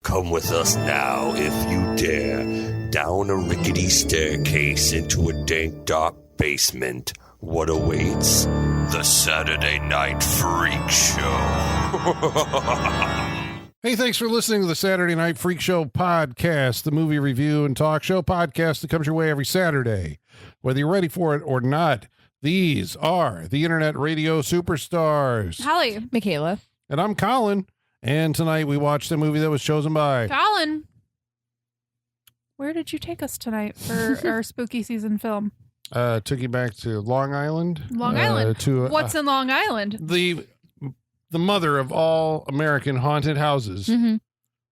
Come with us now, if you dare, down a rickety staircase into a dank, dark basement. What awaits? The Saturday Night Freak Show. Hey, thanks for listening to the Saturday Night Freak Show podcast, the movie review and talk show podcast that comes your way every Saturday. Whether you're ready for it or not, these are the Internet Radio Superstars. Holly. Michaela. And I'm Colin. And tonight we watched a movie that was chosen by... Colin. Where did you take us tonight for our spooky season film? Took you back to Long Island. Long Island. What's in Long Island? The mother of all American haunted houses. Mm-hmm.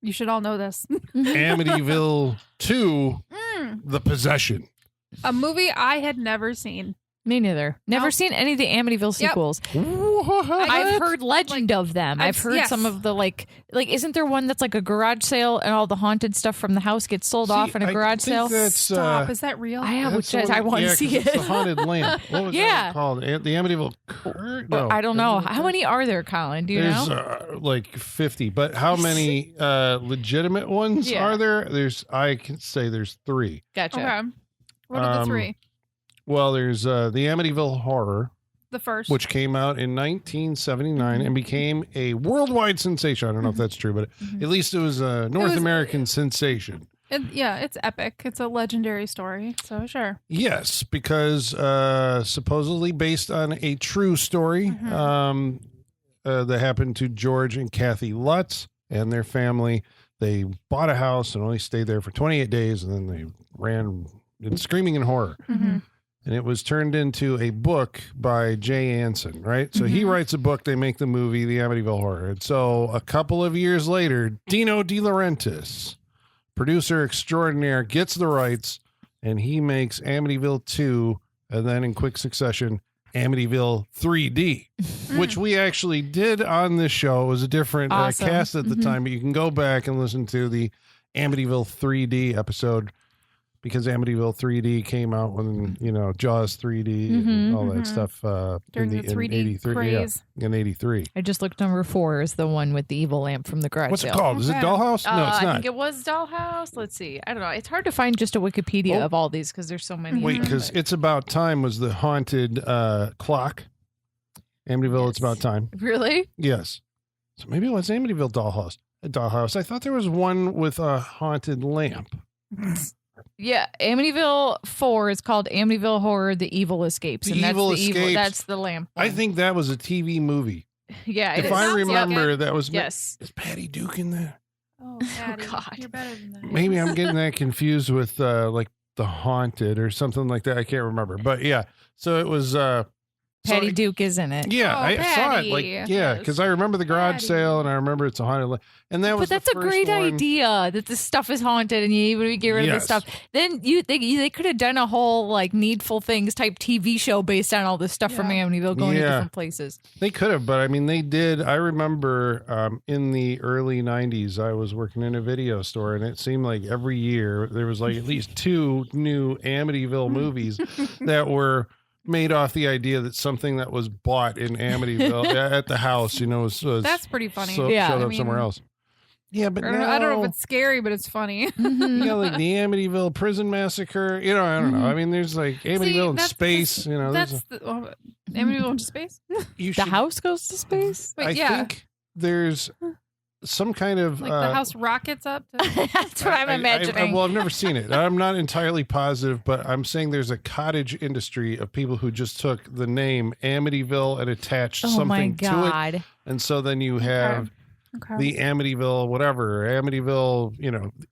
You should all know this. Amityville II, The Possession. A movie I had never seen. Me neither. Never seen any of the Amityville sequels. I've heard legend of them. I've heard some of the like isn't there one that's like a garage sale and all the haunted stuff from the house gets sold off in a garage sale? Stop. Is that real? I want to see it. It's the haunted lamp. What was that called? The Amityville No. I don't know. How many are there, Colin? Do you know? There's like 50, but how many legitimate ones are there? I can say there's 3. Gotcha. Okay. What are the 3? Well, there's the Amityville Horror. The first. Which came out in 1979 and became a worldwide sensation. I don't know if that's true, but at least it was a North American sensation. It's epic. It's a legendary story, so sure. Yes, because supposedly based on a true story that happened to George and Kathy Lutz and their family. They bought a house and only stayed there for 28 days, and then they ran screaming in horror. Mm-hmm. And it was turned into a book by Jay Anson, right? So he writes a book, they make the movie, The Amityville Horror. And so a couple of years later, Dino De Laurentiis, producer extraordinaire, gets the rights, and he makes Amityville 2, and then in quick succession, Amityville 3D, which we actually did on this show. It was a different cast at the time, but you can go back and listen to the Amityville 3D episode, because Amityville 3D came out when, Jaws 3D and all that stuff. During the 3D in 83, craze. Yeah, in 83. I just looked number 4 is the one with the evil lamp from the garage What's sale. it called? Is it Dollhouse? No, it's not. I think it was Dollhouse. Let's see. I don't know. It's hard to find just a Wikipedia of all these because there's so many. Wait, because It's About Time was the haunted clock. Amityville, It's About Time. Really? Yes. So maybe it was Amityville Dollhouse. I thought there was one with a haunted lamp. Yeah, Amityville 4 is called Amityville Horror: The Evil Escapes, and that's the lamp one. I think that was a TV movie. Yeah, if I remember, that was yes. Is Patty Duke in there? Oh, Patty, God, you're better than that. Maybe I'm getting that confused with like The Haunted or something like that. I can't remember, but yeah. So it was Patty Duke is in it. Yeah, I saw it. Yes. Because I remember the garage sale and I remember it's a haunted. And that was. But that's a great idea that the stuff is haunted and you even get rid of the stuff. Then they could have done a whole like Needful Things type TV show based on all this stuff from Amityville going to different places. They could have, but I mean, they did. I remember in the early 90s, I was working in a video store and it seemed like every year there was like at least 2 new Amityville movies that were made off the idea that something that was bought in Amityville at the house, was that's pretty funny. Showed up somewhere else. Yeah, but I don't know if it's scary, but it's funny. Like the Amityville prison massacre. I don't know. I mean, there's like Amityville in space. Amityville into space. The house goes to space. Wait, I think there's some kind of like the house rockets up. That's what I'm imagining. Well, I've never seen it. I'm not entirely positive, but I'm saying there's a cottage industry of people who just took the name Amityville and attached something to it, and so then you have the Amityville whatever, Amityville,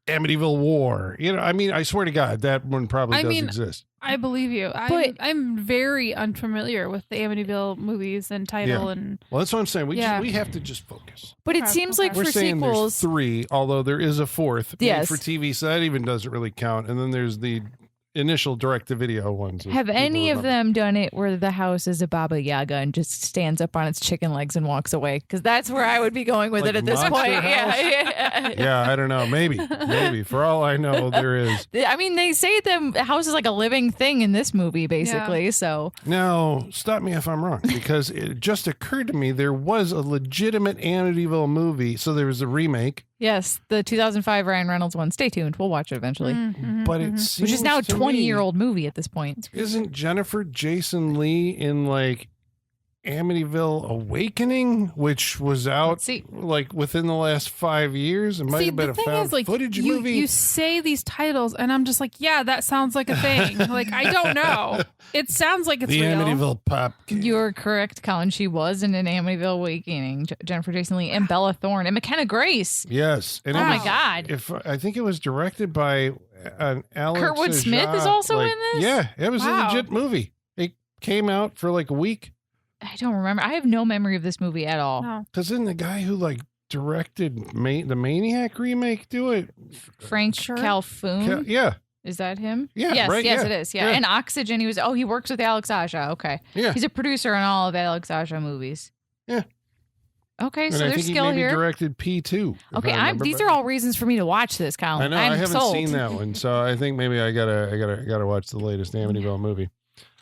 Amityville War. I mean, I swear to God, that one probably does exist. I believe you. I'm very unfamiliar with the Amityville movies and title and. Well, that's what I'm saying. We have to just focus. But it seems like we're for saying sequels, there's 3, although there is a 4th made for TV, so that even doesn't really count. And then there's the initial direct-to-video ones. Have any of them done it where the house is a Baba Yaga and just stands up on its chicken legs and walks away? Because that's where I would be going with it at this point. Yeah, I don't know. Maybe. For all I know, there is. I mean, they say the house is like a living thing in this movie, basically. So now, stop me if I'm wrong, because it just occurred to me there was a legitimate Amityville movie. So there was a remake. Yes, the 2005 Ryan Reynolds one. Stay tuned. We'll watch it eventually. But it seems Which is now a to 20-year-old movie at this point. Isn't Jennifer Jason Leigh in like Amityville Awakening, which was out like within the last 5 years? It might have been a found footage movie. You say these titles, and I'm just like, yeah, that sounds like a thing. Like, I don't know. It sounds like it's the real. Amityville Pop. You're correct, Colin. She was in an Amityville Awakening. Jennifer Jason Leigh and Bella Thorne and McKenna Grace. Yes. And oh my God. I think it was directed by an Alex Kurtwood Smith is also in this? Yeah, it was a legit movie. It came out for like a week. I don't remember. I have no memory of this movie at all. Because then the guy who like directed the Maniac remake do it? Frank Calhoun? Yeah. Is that him? Yeah. Yes, right, it is. Yeah. And Oxygen, he works with Alex Aja. Okay. Yeah. He's a producer on all of Alex Aja movies. Yeah. Okay, and so I there's think skill he here. Directed P2. Okay, these are all reasons for me to watch this, Colin. I know. I haven't seen that one, so I think maybe I gotta watch the latest Amityville movie.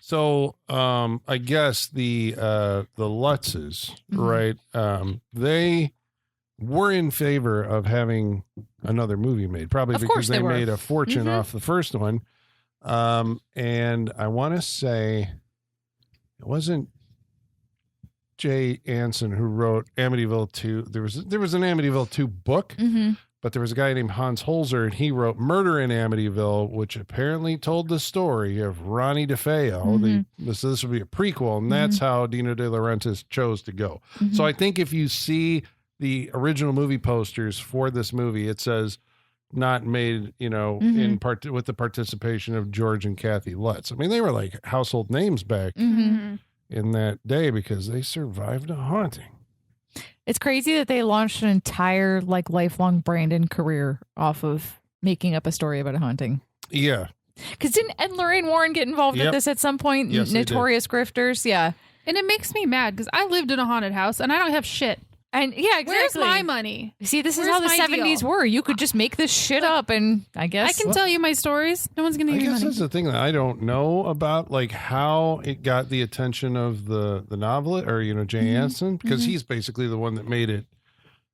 So I guess the Lutzes, right? They were in favor of having another movie made, probably because they made a fortune off the first one. And I want to say it wasn't Jay Anson who wrote Amityville 2. There was an Amityville 2 book. But there was a guy named Hans Holzer, and he wrote Murder in Amityville, which apparently told the story of Ronnie DeFeo. So this would be a prequel, and that's how Dino De Laurentiis chose to go. So I think if you see the original movie posters for this movie, it says not made, with the participation of George and Kathy Lutz. I mean, they were like household names back in that day because they survived a haunting. It's crazy that they launched an entire lifelong brand and career off of making up a story about a haunting. Yeah. Because didn't Ed and Lorraine Warren get involved with this at some point? Yes, Notorious grifters. Yeah. And it makes me mad because I lived in a haunted house and I don't have shit. And yeah, exactly. Where's my money? See, this is how the 70s were. You could just make this shit up, and I guess I can tell you my stories. No one's gonna hear I guess money. that's the thing that I don't know about, like how it got the attention of the novelist or Jay Anson, because he's basically the one that made it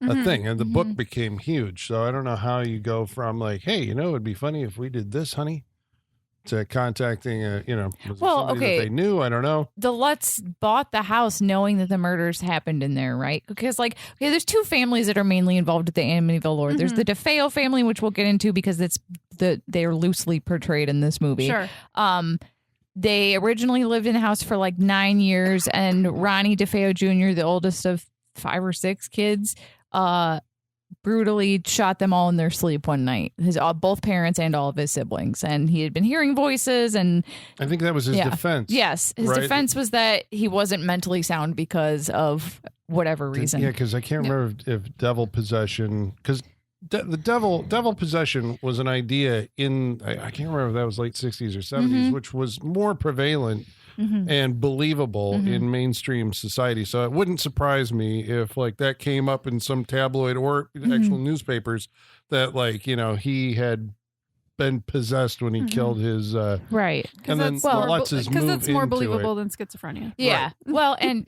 a thing, and the book became huge. So I don't know how you go from like, hey, it'd be funny if we did this, honey, to contacting that they knew. I don't know. The Lutz bought the house knowing that the murders happened in there, right? Because there's two families that are mainly involved with the Amityville lore. There's the DeFeo family, which we'll get into because they're loosely portrayed in this movie. Sure. They originally lived in the house for like 9 years, and Ronnie DeFeo Jr., the oldest of 5 or 6 kids, brutally shot them all in their sleep one night. Both parents and all of his siblings, and he had been hearing voices. And I think that was his defense. Yes, his defense was that he wasn't mentally sound because of whatever reason. Yeah, because I can't remember if devil possession. Because the devil possession was an idea in I can't remember if that was late 60s or 70s, which was more prevalent and believable in mainstream society. So it wouldn't surprise me if that came up in some tabloid or actual newspapers that he had been possessed when he killed his right. And then the Lutzes because that's more into believable it. than schizophrenia. Yeah. Right. Well, and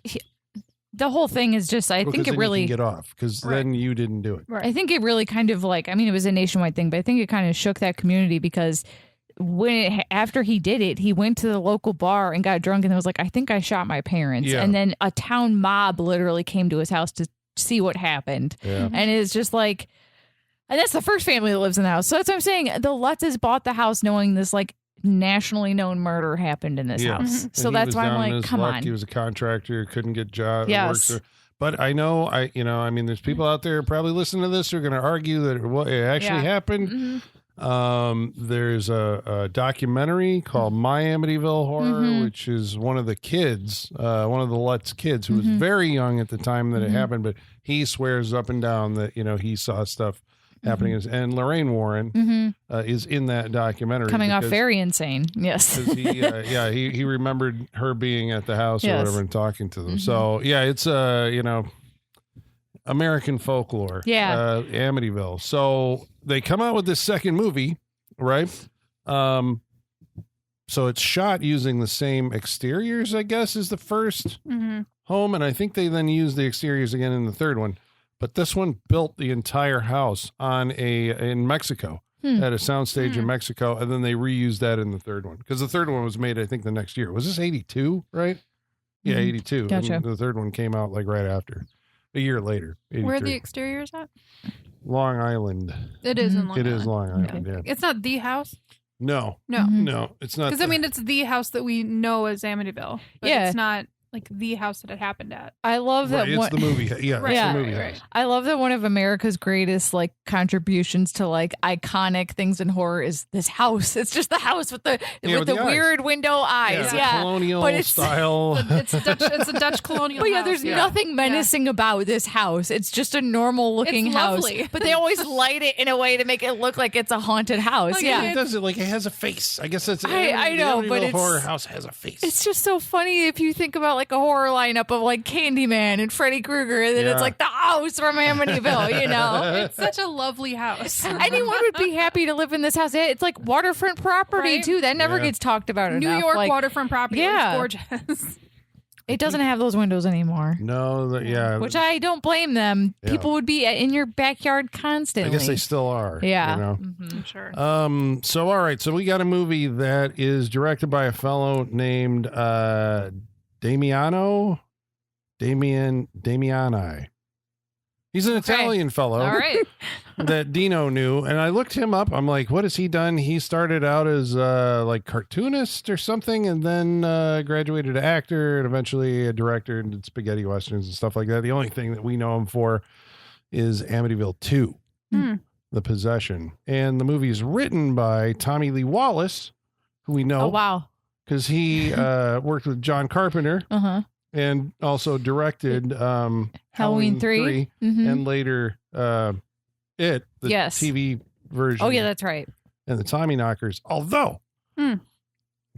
the whole thing is just I think it really you can get off because then you didn't do it. Right. I think it really kind of it was a nationwide thing, but I think it kind of shook that community because after he did it, he went to the local bar and got drunk and was like, I think I shot my parents. Yeah. And then a town mob literally came to his house to see what happened. Yeah. And it's just and that's the first family that lives in the house. So that's what I'm saying. The Lutzes bought the house knowing this nationally known murder happened in this house. So that's why I'm like, come on. He was a contractor, couldn't get jobs. Yes. But I know, there's people out there probably listening to this who are going to argue that it actually happened. There's a documentary called My Amityville Horror, which is one of the kids, one of the Lutz kids who was very young at the time that it happened, but he swears up and down that, he saw stuff happening. And Lorraine Warren is in that documentary. Coming off very insane. Yes. He remembered her being at the house or whatever and talking to them. So, it's, American folklore. Yeah. Amityville. So they come out with this second movie, right? So it's shot using the same exteriors, I guess, as the first home. And I think they then use the exteriors again in the third one. But this one built the entire house in Mexico at a soundstage in Mexico, and then they reused that in the third one because the third one was made, I think, the next year. Was this 82? Right? Yeah, 82. Gotcha. And the third one came out like right after, a year later. 83. Where are the exteriors at? Long Island. It is in Long It Island. is Long Island. Yeah. It's not the house. No, it's not. Because I mean, it's the house that we know as Amityville. But it's not like the house that it happened at. I love that. It's the movie. Yeah, Right, it's yeah, the movie. right. I love that one of America's greatest like contributions to like iconic things in horror is this house. It's just the house with the weird window eyes. Yeah, colonial but it's, style. It's a Dutch colonial. But yeah, house. there's nothing menacing about this house. It's just a normal looking It's house. lovely. But they always light it in a way to make it look like it's a haunted house. Like, yeah, It does it like it has a face. I guess that's. I know, the but Amityville it's horror house has a face. it's just so funny if you think about like a horror lineup of like Candyman and Freddy Krueger, and then it's like the house from Amityville, you know? It's such a lovely house. Anyone would be happy to live in this house. It's like waterfront property Right? too. That never gets talked about enough. New York like, waterfront property. Yeah. It's gorgeous. It doesn't have those windows anymore. No, Which I don't blame them. Yeah. People would be in your backyard constantly. I guess they still are. Yeah. You know? I'm sure. So all right. So we got a movie that is directed by a fellow named Damiani. He's an Italian fellow. All right. That Dino knew, and I looked him up. I'm like, what has he done? He started out as like cartoonist or something, and then graduated to actor, and eventually a director, and did spaghetti westerns and stuff like that. The only thing that we know him for is Amityville II, The Possession, and the movie is written by Tommy Lee Wallace, who we know. Oh wow. Because he worked with John Carpenter. And also directed Halloween 3 and later the TV version. Oh, yeah, that's right. And the Tommyknockers. Although, and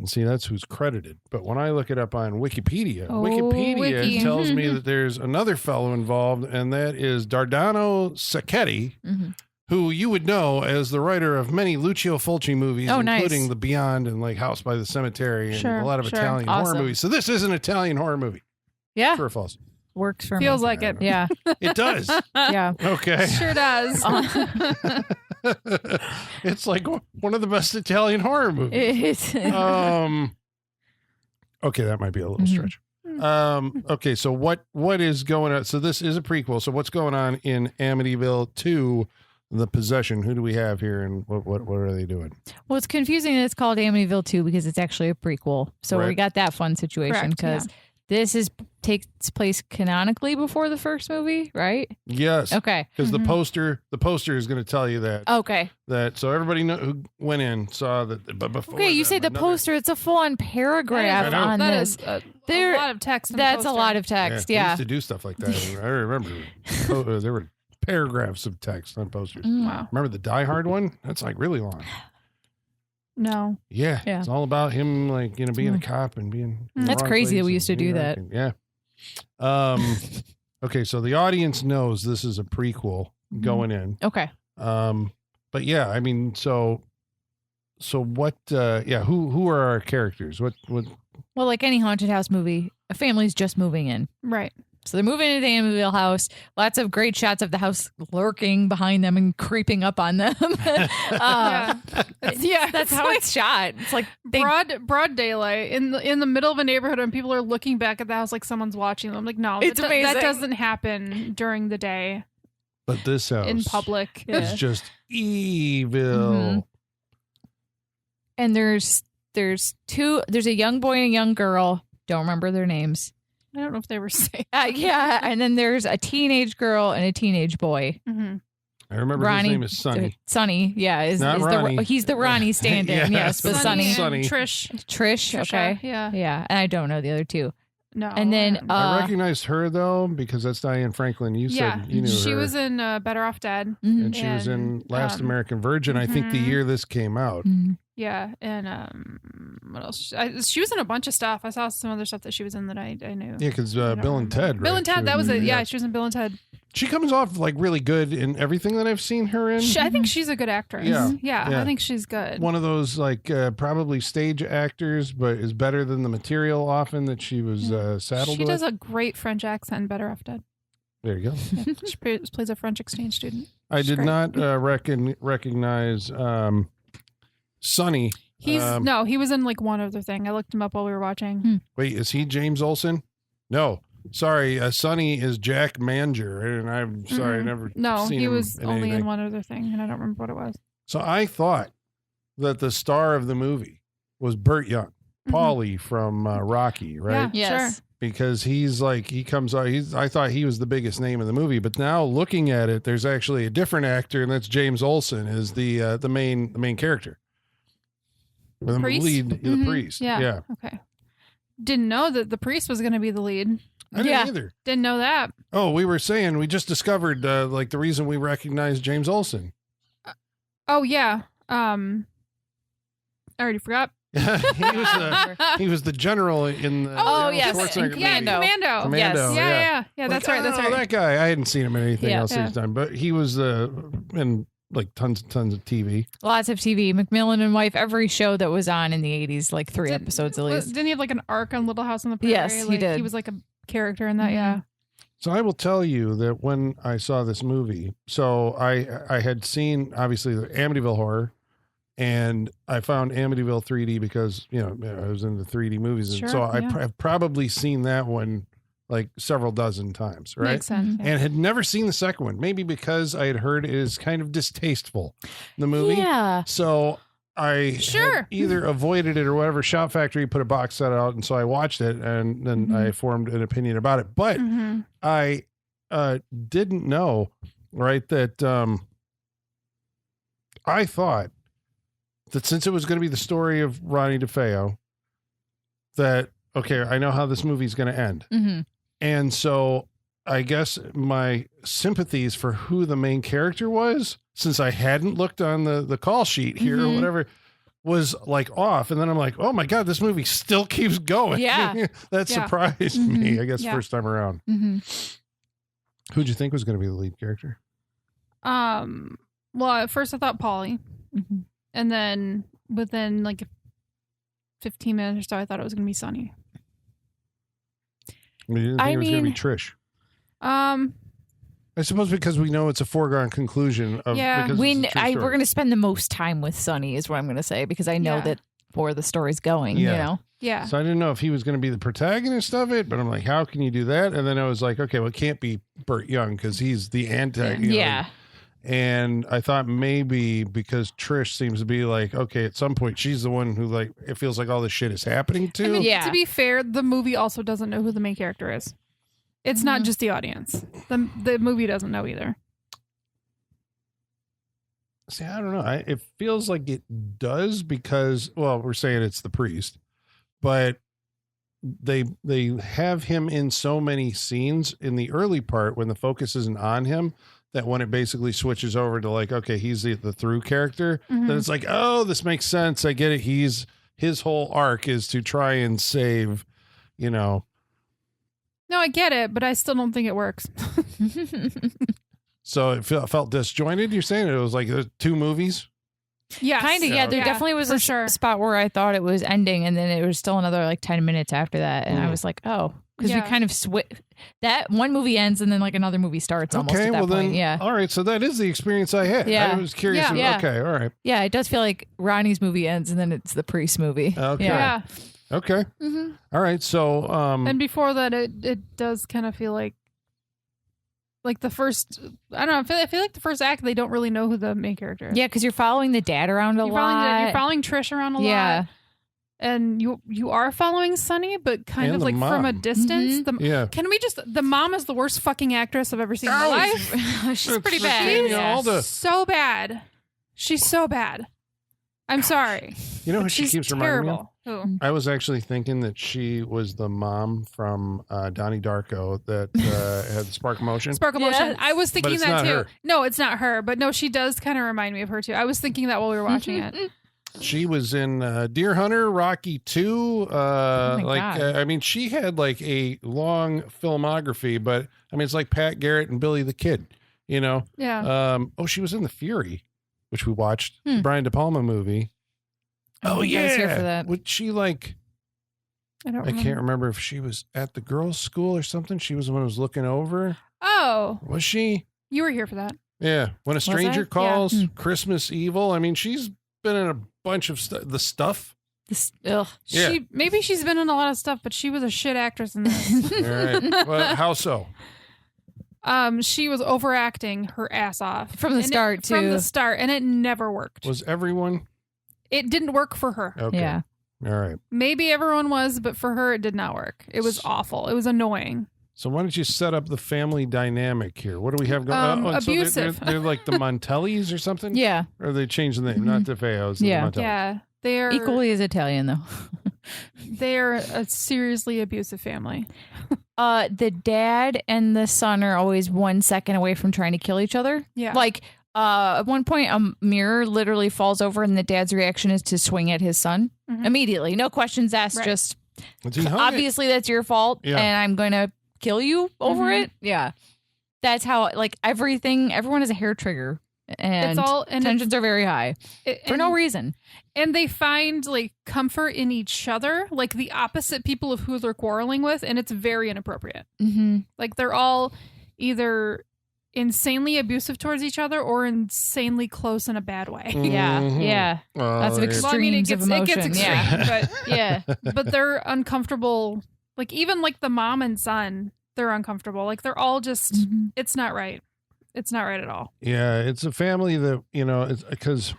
see, that's who's credited. But when I look it up on Wikipedia, Wiki. tells me that there's another fellow involved, and that is Dardano Sacchetti, who you would know as the writer of many Lucio Fulci movies, including The Beyond and like House by the Cemetery and a lot of Italian horror movies. So this is an Italian horror movie. Yeah. True or false? Works for Feels me. like it. Yeah. It does. Yeah. Okay. Sure does. It's like one of the best Italian horror movies. It is. Okay, that might be a little stretch. Okay, so what is going on? So this is a prequel. So what's going on in Amityville 2, The Possession? Who do we have here, and what are they doing? Well, it's confusing that it's called Amityville 2 because it's actually a prequel. So we got that fun situation because this takes place canonically before the first movie, right? Yes. Okay. Because the poster is going to tell you that. Okay. That so everybody who went in saw that. But before. Okay, you say the poster. It's a full-on paragraph on this. A lot of text. That's a lot of text. I Yeah. used to do stuff like that. I remember there were paragraphs of text on posters. Wow. Remember the Die Hard one? That's like really long. No. Yeah. It's all about him, like, being a cop and being. in the That's wrong crazy that place we and used to being do that. American. Yeah. Okay, so the audience knows this is a prequel going in. Okay. But yeah, I mean, so what? Who are our characters? What? Well, like any haunted house movie, a family's just moving in. Right. So they're moving into the Amityville house. Lots of great shots of the house lurking behind them and creeping up on them. That's how it's shot. It's like broad daylight in the middle of a neighborhood, and people are looking back at the house like someone's watching them. Like, no, it's amazing. That doesn't happen during the day. But this house in public is just evil. And there's a young boy and a young girl. Don't remember their names. I don't know if they were safe. And then there's a teenage girl and a teenage boy. I remember his name is Sonny. Sonny, yeah, he's the Ronnie stand-in. Yes, but Sonny. Trish. Trisha, okay, yeah, and I don't know the other two. No, and then I recognized her though because that's Diane Franklin. You said you knew her. She was in Better Off Dead, and she was in Last American Virgin. I think the year this came out. Yeah, and what else? She was in a bunch of stuff. I saw some other stuff that she was in that I knew. Yeah, because Bill and Ted. Bill and Ted, that was it. Yeah, she was in Bill and Ted. She comes off like really good in everything that I've seen her in. I think she's a good actress. Yeah, I think she's good. One of those like probably stage actors, but is better than the material often that she was saddled with. She does a great French accent in Better Off Dead. There you go. Yeah, she plays a French exchange student. I did not recognize Sonny. He was in like one other thing. I looked him up while we were watching. Wait, is he James Olsen? No. Sorry, Sonny is Jack Manger, and I'm sorry, I never seen he him was in only anything. in one other thing, and I don't remember what it was. So I thought that the star of the movie was Burt Young, Paulie from Rocky, right? Yeah, Yes. sure. Because he comes out. I thought he was the biggest name in the movie, but now looking at it, there's actually a different actor, and that's James Olsen is the main character. The priest? lead, the priest. Yeah. Okay. Didn't know that the priest was going to be the lead. I didn't either. Didn't know that. Oh, we were saying we just discovered like the reason we recognize James Olsen. Oh yeah. I already forgot. he was the general in the yes. Schwarzenegger movie. Commando. Commando, Yes. Yeah. That's right. That's right. That guy. I hadn't seen him in anything else Yeah. this time, but he was in like tons of TV. Lots of TV. McMillan and Wife, every show that was on in the 80s, like 3 episodes at least. Didn't he have like an arc on Little House on the Prairie? Yes, he Like, did. He was like a character in that. Yeah. So I will tell you that when I saw this movie, so I had seen obviously the Amityville Horror, and I found Amityville 3D because I was into 3D movies, and so I have probably seen that one like several dozen times, right? Makes sense. Yeah. And had never seen the second one, maybe because I had heard it is kind of distasteful, the movie. Yeah. So I had either avoided it or whatever. Shout Factory put a box set out, and so I watched it, and then I formed an opinion about it. But I didn't know, right, that I thought that since it was going to be the story of Ronnie DeFeo, that, okay, I know how this movie's going to end. And so I guess my sympathies for who the main character was, since I hadn't looked on the call sheet here or whatever, was like off. And then I'm like, oh my God, this movie still keeps going. Yeah. That surprised me, I guess, first time around. Who'd you think was going to be the lead character? Well, at first I thought Paulie. And then within like 15 minutes or so, I thought it was going to be Sonny. I mean, you didn't think it was going to be Trish? I suppose because we know it's a foregone conclusion. Because we're going to spend the most time with Sonny is what I'm going to say, because I know that where the story's going, you know? Yeah. So I didn't know if he was going to be the protagonist of it, but I'm like, how can you do that? And then I was like, okay, well, it can't be Burt Young because he's the antagonist. Yeah. And I thought maybe because Trish seems to be like, okay, at some point she's the one who like it feels like all this shit is happening to. I mean, to be fair, the movie also doesn't know who the main character is. It's not just the audience. The movie doesn't know either. See, I don't know. It feels like it does because, well, we're saying it's the priest, but they have him in so many scenes in the early part when the focus isn't on him, that when it basically switches over to like, okay, he's the through character, then it's like, oh, this makes sense. I get it. His whole arc is to try and save, No, I get it, but I still don't think it works. So it felt disjointed. You're saying it was like there's 2 movies? Yeah, kind of. Yeah, there definitely was a spot where I thought it was ending, and then it was still another like 10 minutes after that, and I was like, oh, because we kind of that one movie ends, and then like another movie starts almost at that point. Yeah. All right, so that is the experience I had. Yeah. I was curious. Okay, all right. Yeah, it does feel like Ronnie's movie ends, and then it's the priest movie. Okay. Yeah. Okay. All right. So, and before that, it does kind of feel like the first. I don't know. I feel like the first act they don't really know who the main character is. Yeah, because you're following the dad around a lot. You're following Trish around a lot. And you are following Sonny, but kind of like from a distance. Can we just? The mom is the worst fucking actress I've ever seen in my life. She's pretty bad. She's so bad. She's so bad. I'm sorry. You know who she keeps reminding me of? Who? I was actually thinking that she was the mom from Donnie Darko that had the Spark Motion. Spark of Motion. I was thinking that too. Her. No, it's not her. But no, she does kind of remind me of her too. I was thinking that while we were watching it. She was in Deer Hunter, Rocky 2. I mean, she had like a long filmography, but I mean, it's like Pat Garrett and Billy the Kid, Yeah. She was in The Fury, which we watched, the Brian De Palma movie. Oh, yeah. I was here for that. Would she like... I can't remember if she was at the girls' school or something. She was the one who was looking over. Oh. Was she? You were here for that. Yeah. When a Stranger Calls, Christmas Evil. I mean, she's been in a bunch of the stuff. Maybe she's been in a lot of stuff, but she was a shit actress in this. All right. Well, how so? She was overacting her ass off from the start, and it never worked. Was everyone? It didn't work for her. Okay. Yeah. All right. Maybe everyone was, but for her, it did not work. It was awful. It was annoying. So why don't you set up the family dynamic here? What do we have going on? Abusive. So they're like the Montellis or something? Yeah. Or they changed the name, not the Feos. Yeah. The Montellis. Yeah. They're equally as Italian, though. They're a seriously abusive family. The dad and the son are always 1 second away from trying to kill each other. Yeah. Like, at one point, a mirror literally falls over, and the dad's reaction is to swing at his son immediately. No questions asked. Right. Just obviously that's your fault, and I'm going to kill you over it. Yeah. That's how, like, everyone has a hair trigger. And tensions are very high for no reason. And they find like comfort in each other, like the opposite people of who they're quarreling with, and it's very inappropriate. Like they're all either insanely abusive towards each other or insanely close in a bad way. Yeah. That's extremes of emotion. It gets extreme, but they're uncomfortable. Like even like the mom and son, they're uncomfortable. Like they're all just, it's not right. It's not right at all. Yeah, it's a family that, it's because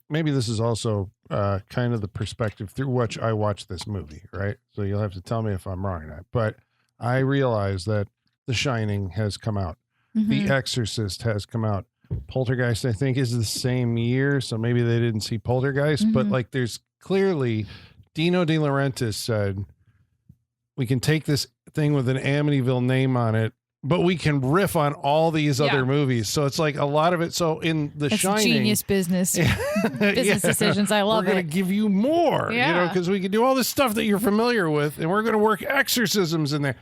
maybe this is also kind of the perspective through which I watched this movie, right? So you'll have to tell me if I'm wrong or not. But I realize that The Shining has come out. The Exorcist has come out. Poltergeist, I think, is the same year. So maybe they didn't see Poltergeist. But like there's clearly, Dino De Laurentiis said, we can take this thing with an Amityville name on it, but we can riff on all these other movies. So it's like a lot of it. So in The Shining. Genius business. Business decisions. I love it. We're going to give you more, because we can do all this stuff that you're familiar with, and we're going to work exorcisms in there.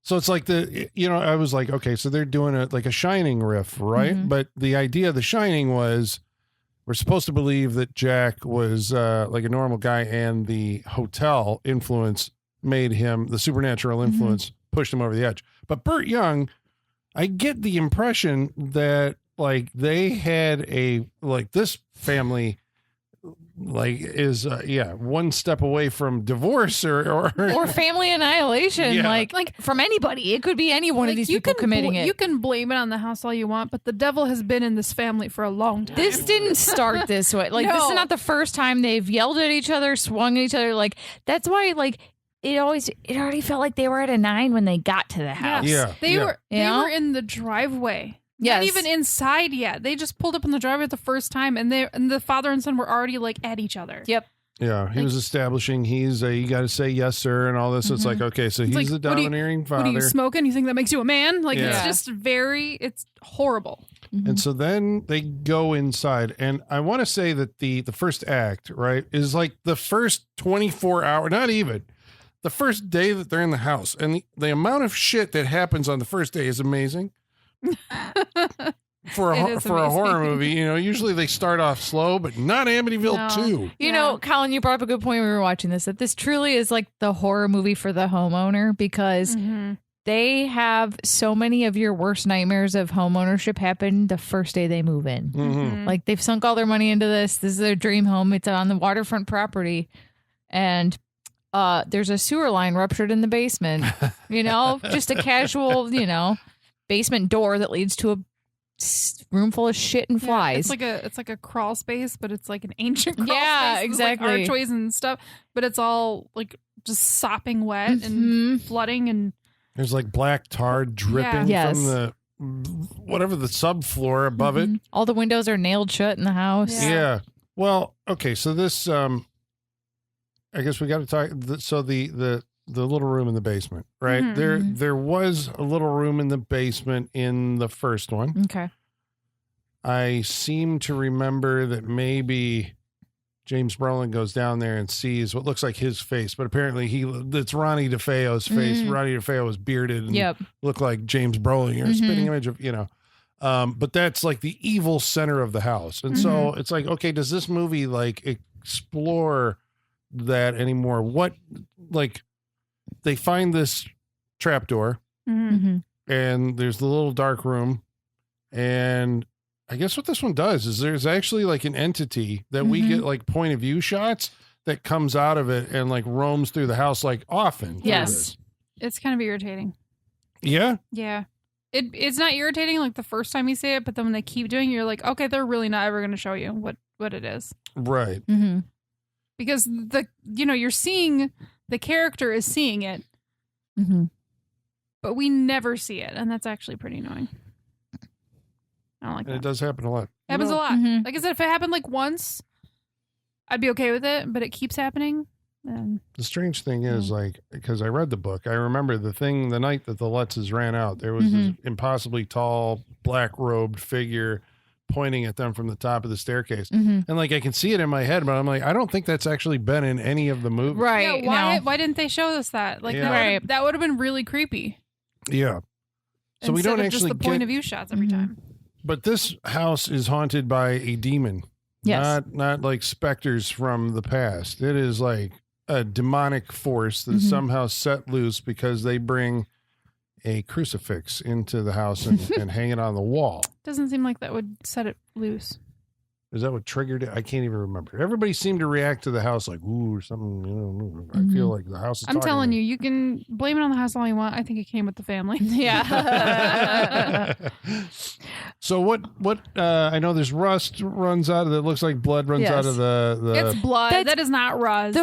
So it's like I was like, okay, so they're doing a Shining riff, right? But the idea of The Shining was we're supposed to believe that Jack was like a normal guy, and the hotel influence made him, the supernatural influence pushed him over the edge. But Burt Young, I get the impression that like they had this family is one step away from divorce or family annihilation, like from anybody. It could be any one of these people committing it. You can blame it on the house all you want, but the devil has been in this family for a long time. This didn't start this way. Like this is not the first time they've yelled at each other, swung at each other. Like that's why it already felt like they were at a 9 when they got to the house. They were in the driveway. Not even inside yet. They just pulled up in the driveway the first time, and the father and son were already like at each other. Yep. Yeah, he was establishing you got to say yes, sir, and all this. It's like, okay, so he's the domineering father. What are you smoking? You think that makes you a man? Like it's just it's horrible. And so then they go inside, and I want to say that the first act, right, is like the first 24 hours, not even. The first day that they're in the house, and the amount of shit that happens on the first day is amazing. For a horror movie, usually they start off slow, but not Amityville 2. You know, Colin, you brought up a good point when we were watching this, that this truly is like the horror movie for the homeowner, because they have so many of your worst nightmares of home ownership happen the first day they move in. Like they've sunk all their money into this. This is their dream home. It's on the waterfront property, and there's a sewer line ruptured in the basement, just a casual, basement door that leads to a room full of shit and flies. It's like a crawl space, but it's like an ancient crawl space. Yeah, exactly. Like archways and stuff, but it's all like just sopping wet and flooding, and there's like black tar dripping from the whatever the subfloor above it. All the windows are nailed shut in the house. Yeah. Well, okay, so this I guess we got to talk. So the little room in the basement, right? There was a little room in the basement in the first one. Okay. I seem to remember that maybe James Brolin goes down there and sees what looks like his face, but apparently it's Ronnie DeFeo's face. Ronnie DeFeo was bearded and looked like James Brolin, or a spitting image of, but that's like the evil center of the house. And so it's like, okay, does this movie like explore that anymore? What, like, they find this trapdoor, and there's the little dark room. And I guess what this one does is there's actually like an entity that we get like point of view shots that comes out of it and like roams through the house like often. Yes. It's kind of irritating. Yeah? Yeah. It's not irritating like the first time you see it, but then when they keep doing it, you're like, okay, they're really not ever going to show you what it is. Right. Because you're seeing, the character is seeing it, but we never see it. And that's actually pretty annoying. I don't like that. It does happen a lot. It happens a lot. Like I said, if it happened like once, I'd be okay with it, but it keeps happening. The strange thing is, like, because I read the book, I remember the night that the Lutzes ran out, there was this impossibly tall, black-robed figure pointing at them from the top of the staircase. And, like, I can see it in my head, but I'm like, I don't think that's actually been in any of the movies. Right. Yeah, why didn't they show us that? Like, that would have been really creepy. Yeah. So we don't actually just the point of view shots every time. But this house is haunted by a demon. Yes. Not like specters from the past. It is like a demonic force that is somehow set loose because they bring a crucifix into the house and hang it on the wall. Doesn't seem like that would set it loose. Is that what triggered it? I can't even remember. Everybody seemed to react to the house like, ooh, or something. You know, I feel like the house is I'm telling you, you can blame it on the house all you want. I think it came with the family. Yeah. So what I know there's rust runs out of it. Looks like blood runs out of the It's blood. That is not rust.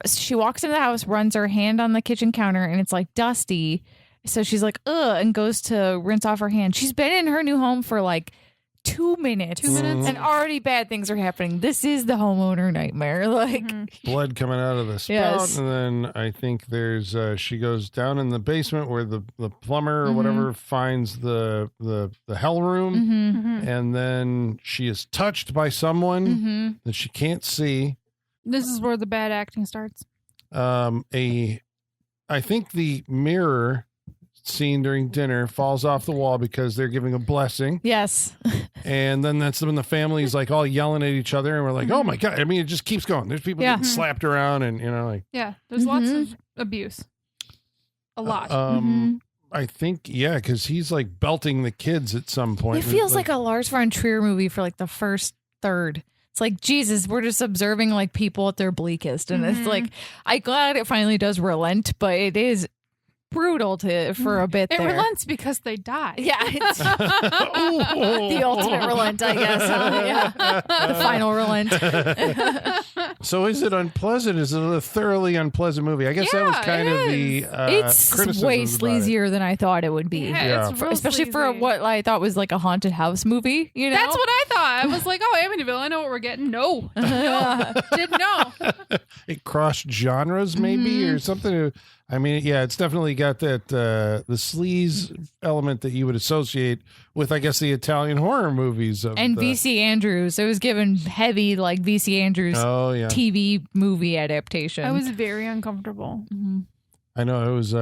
She walks into the house, runs her hand on the kitchen counter, and it's like dusty. So she's like, ugh, and goes to rinse off her hand. She's been in her new home for like 2 minutes. 2 minutes? And already bad things are happening. This is the homeowner nightmare. Like blood coming out of the spout. Yes. And then I think there's she goes down in the basement where the plumber or whatever finds the hell room. And then she is touched by someone that she can't see. This is where the bad acting starts. I think the mirror scene during dinner falls off the wall because they're giving a blessing. Yes. And then that's when the family's like all yelling at each other and we're like, oh my God. I mean, it just keeps going. There's people getting slapped around and, you know, like. Yeah. There's lots of abuse. A lot. I think, yeah, because he's like belting the kids at some point. It feels like a Lars von Trier movie for like the first third. It's like, Jesus, we're just observing like people at their bleakest. And it's like, I'm glad it finally does relent, but it is brutal for a bit. It there. relents because they die. Yeah, it's the ultimate relent, I guess. Yeah, the final relent. So, is it unpleasant? Is it a thoroughly unpleasant movie? I guess that was kind of the it's way sleazier than I thought it would be. Yeah. Especially for what I thought was like a haunted house movie. You know, that's what I thought. I was like, oh, Amityville, I know what we're getting. No, didn't know. It crossed genres, maybe, or something. I mean, yeah, it's definitely got that the sleaze element that you would associate with, I guess, the Italian horror movies and V.C. Andrews. It was given heavy like V.C. Andrews TV movie adaptation. I was very uncomfortable. I know it was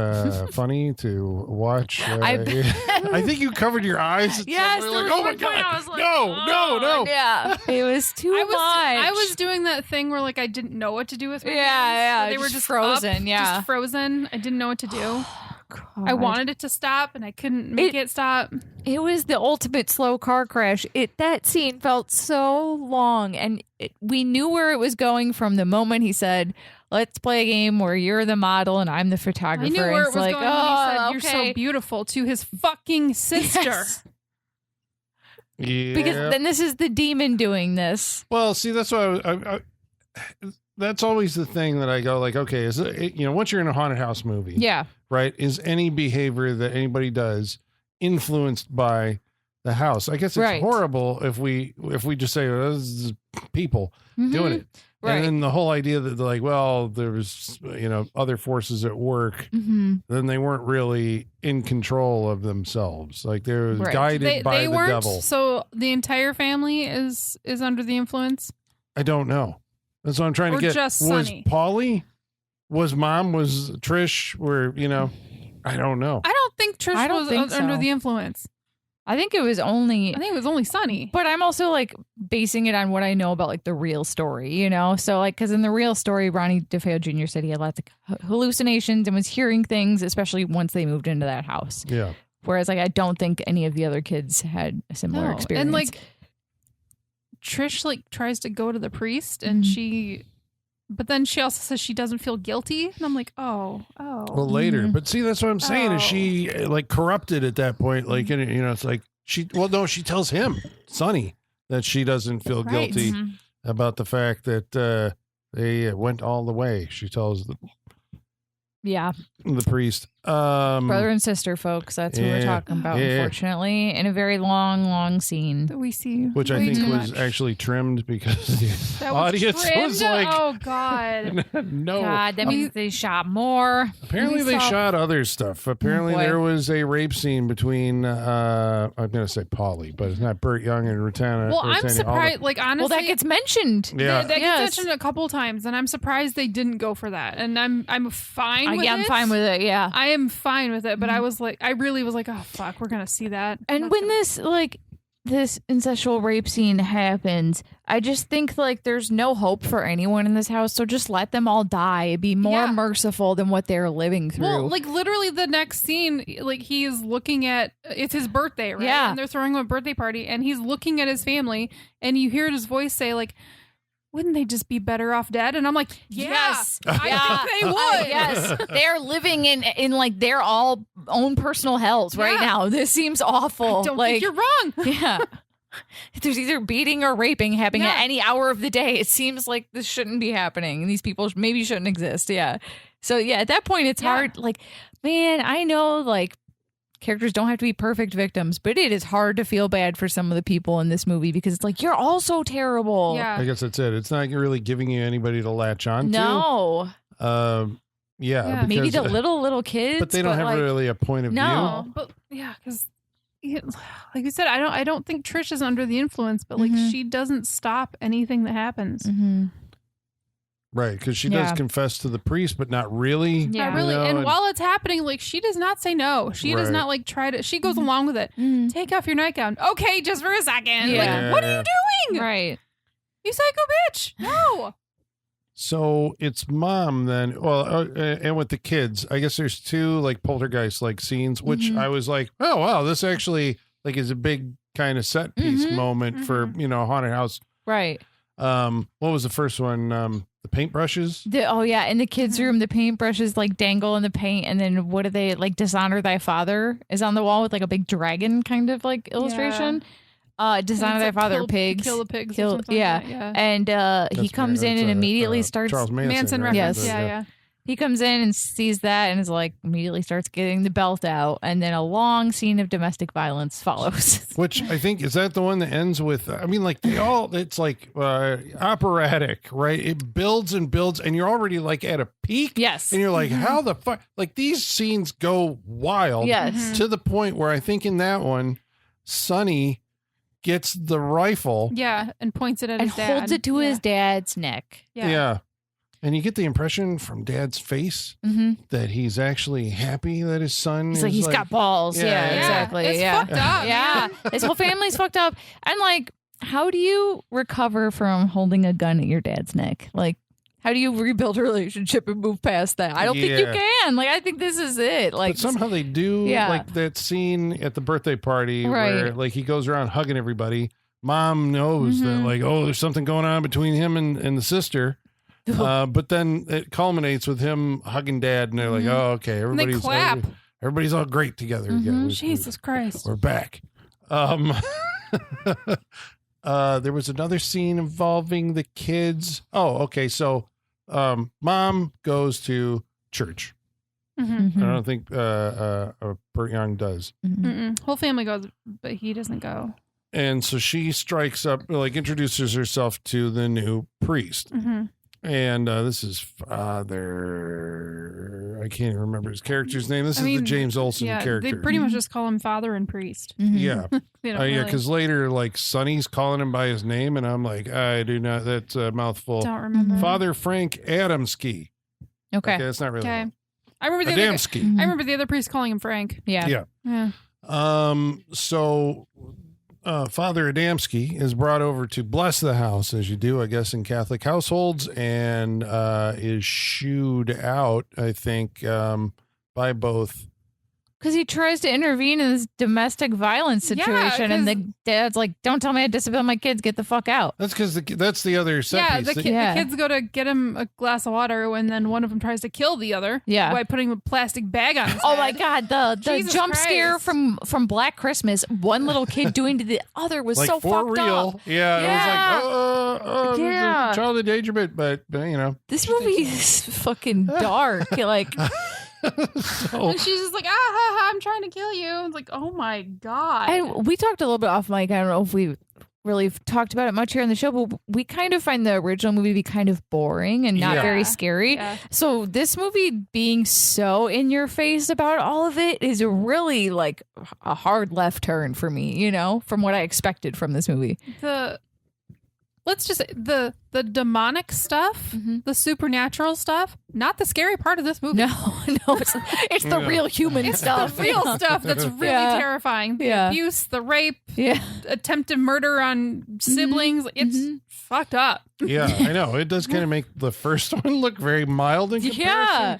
funny to watch. I think you covered your eyes. Yes, like, oh my God, I was like, no. Yeah, it was too much. I was doing that thing where like I didn't know what to do with my hands. Yeah, they were just frozen. Up, just frozen. I didn't know what to do. I wanted it to stop, and I couldn't make it stop. It was the ultimate slow car crash. That scene felt so long, and we knew where it was going from the moment he said, let's play a game where you're the model and I'm the photographer. I knew where it was like, going when he said, you're so beautiful to his fucking sister. Yes. Yeah. Because then this is the demon doing this. Well, see, that's why that's always the thing that I go like, okay, is it, once you're in a haunted house movie, right? Is any behavior that anybody does influenced by the house? I guess it's horrible if we just say, oh, this is people doing it. Right. And then the whole idea that they're like, well, there's, other forces at work, then they weren't really in control of themselves. Like they were guided by the devil. So the entire family is under the influence? I don't know. That's what I'm trying to get. Just was Sonny? Polly? Was Mom? Was Trish? I don't know. I don't think Trish was under the influence. I think it was only Sonny. But I'm also like basing it on what I know about like the real story, you know? So like, because in the real story, Ronnie DeFeo Jr. said he had lots of hallucinations and was hearing things, especially once they moved into that house. Yeah. Whereas like, I don't think any of the other kids had a similar experience. And like Trish like tries to go to the priest and but then she also says she doesn't feel guilty. And I'm like, oh. Well, later. But see, that's what I'm saying is she like corrupted at that point. Like, you know, it's like she tells him, Sonny, that she doesn't feel guilty about the fact that they went all the way. She tells the priest. Brother and sister, folks. That's who we're talking about, unfortunately, in a very long scene. That we see. Which I think was actually trimmed because the audience was like, oh, God. No. God, that means they shot more. Apparently they shot other stuff. Apparently there was a rape scene between, I'm going to say Polly, but it's not Burt Young and Rutana. Well, I'm surprised, like, honestly. Well, that gets mentioned. Yeah. That gets mentioned a couple times, and I'm surprised they didn't go for that. And I'm fine with it. Yeah, I'm fine with it, yeah. I am fine with it, but I really was like, oh, fuck, we're going to see that. And when this incestual rape scene happens, I just think like there's no hope for anyone in this house, so just let them all die. Be more merciful than what they're living through. Well, like literally the next scene, like he is looking at, it's his birthday, right? Yeah. And they're throwing him a birthday party, and he's looking at his family, and you hear his voice say like, wouldn't they just be better off dead? And I'm like, yes, I think they would. Yes, they're living in like their all own personal hells right now. This seems awful. I don't like, think you're wrong. Yeah. There's either beating or raping happening at any hour of the day. It seems like this shouldn't be happening. And these people maybe shouldn't exist. Yeah. So yeah, at that point, it's hard. Like, man, I know like characters don't have to be perfect victims, but it is hard to feel bad for some of the people in this movie because it's like, you're all so terrible. Yeah. I guess that's it. It's not really giving you anybody to latch on to. No. Yeah. Maybe the little kids. But they don't have like, really a point of No, view. but yeah, because like you said, I don't think Trish is under the influence, but like she doesn't stop anything that happens. Right, because she does confess to the priest, but not really. Yeah, not really. And while it's happening, like she does not say no. She does not like try to. She goes along with it. Take off your nightgown. Okay, just for a second. Yeah. Like, what are you doing? Right. You psycho bitch. No. So it's mom then. Well, and with the kids, I guess there's two like poltergeist like scenes, which I was like, oh wow, this actually like is a big kind of set piece moment for a haunted house. Right. What was the first one? The paintbrushes. In the kids' room, the paintbrushes like dangle in the paint, and then what do they like? Dishonor thy father is on the wall with like a big dragon kind of like illustration. Dishonor thy father, pigs. Kill the pigs. And he comes in and immediately starts Charles Manson right? reference. Yes. Yeah. He comes in and sees that and is like immediately starts getting the belt out, and then a long scene of domestic violence follows. Which I think is that the one that ends with, I mean, like it's like operatic, right? It builds and builds, and you're already like at a peak. Yes. And you're like, how the fuck? Like these scenes go wild. Yes. To the point where I think in that one, Sonny gets the rifle. Yeah, and points it at his dad. And holds it to his dad's neck. Yeah. And you get the impression from Dad's face that he's actually happy that his son He's is like, he's got balls. Yeah, exactly. It's fucked up. Yeah. His whole family's fucked up. And like, how do you recover from holding a gun at your dad's neck? Like, how do you rebuild a relationship and move past that? I don't think you can. Like, I think this is it. Like, but somehow they do like that scene at the birthday party where like he goes around hugging everybody. Mom knows that like, oh, there's something going on between him and the sister. But then it culminates with him hugging Dad, and they're like, "Oh, okay, everybody's all great together again." Jesus Christ, we're back. There was another scene involving the kids. Oh, okay, so Mom goes to church. I don't think Burt Young does. Whole family goes, but he doesn't go. And so she strikes up, like, introduces herself to the new priest. And this is Father. I can't even remember his character's name. This is the James Olsen character. They pretty much just call him Father and Priest. Yeah. Because later, like, Sonny's calling him by his name, and I'm like, I do not. That's a mouthful. Don't remember. Father Frank Adamski. Okay. That's not really. Okay. I remember the other priest calling him Frank. Yeah. So Father Adamski is brought over to bless the house, as you do, I guess, in Catholic households, and is shooed out, I think, by both. Because he tries to intervene in this domestic violence situation, and the dad's like, "Don't tell me I discipline my kids. Get the fuck out." That's because that's the other set piece. The kids go to get him a glass of water, and then one of them tries to kill the other. Yeah. By putting a plastic bag on his Oh head. my god, the jump scare from Black Christmas, one little kid doing to the other was like so for fucked real. up. Yeah, it was like, Yeah. child endangerment, but This movie is fucking dark. Like. And she's just like, I'm trying to kill you. It's like, oh my god. And we talked a little bit off mic. I don't know if we really talked about it much here on the show, but we kind of find the original movie to be kind of boring and not very scary. Yeah. So this movie being so in your face about all of it is really like a hard left turn for me, from what I expected from this movie. Let's just say the demonic stuff, the supernatural stuff, not the scary part of this movie. No, it's the real human stuff. The real stuff that's really terrifying. The abuse, the rape, attempted murder on siblings. It's fucked up. Yeah, I know. It does kind of make the first one look very mild in comparison. Yeah.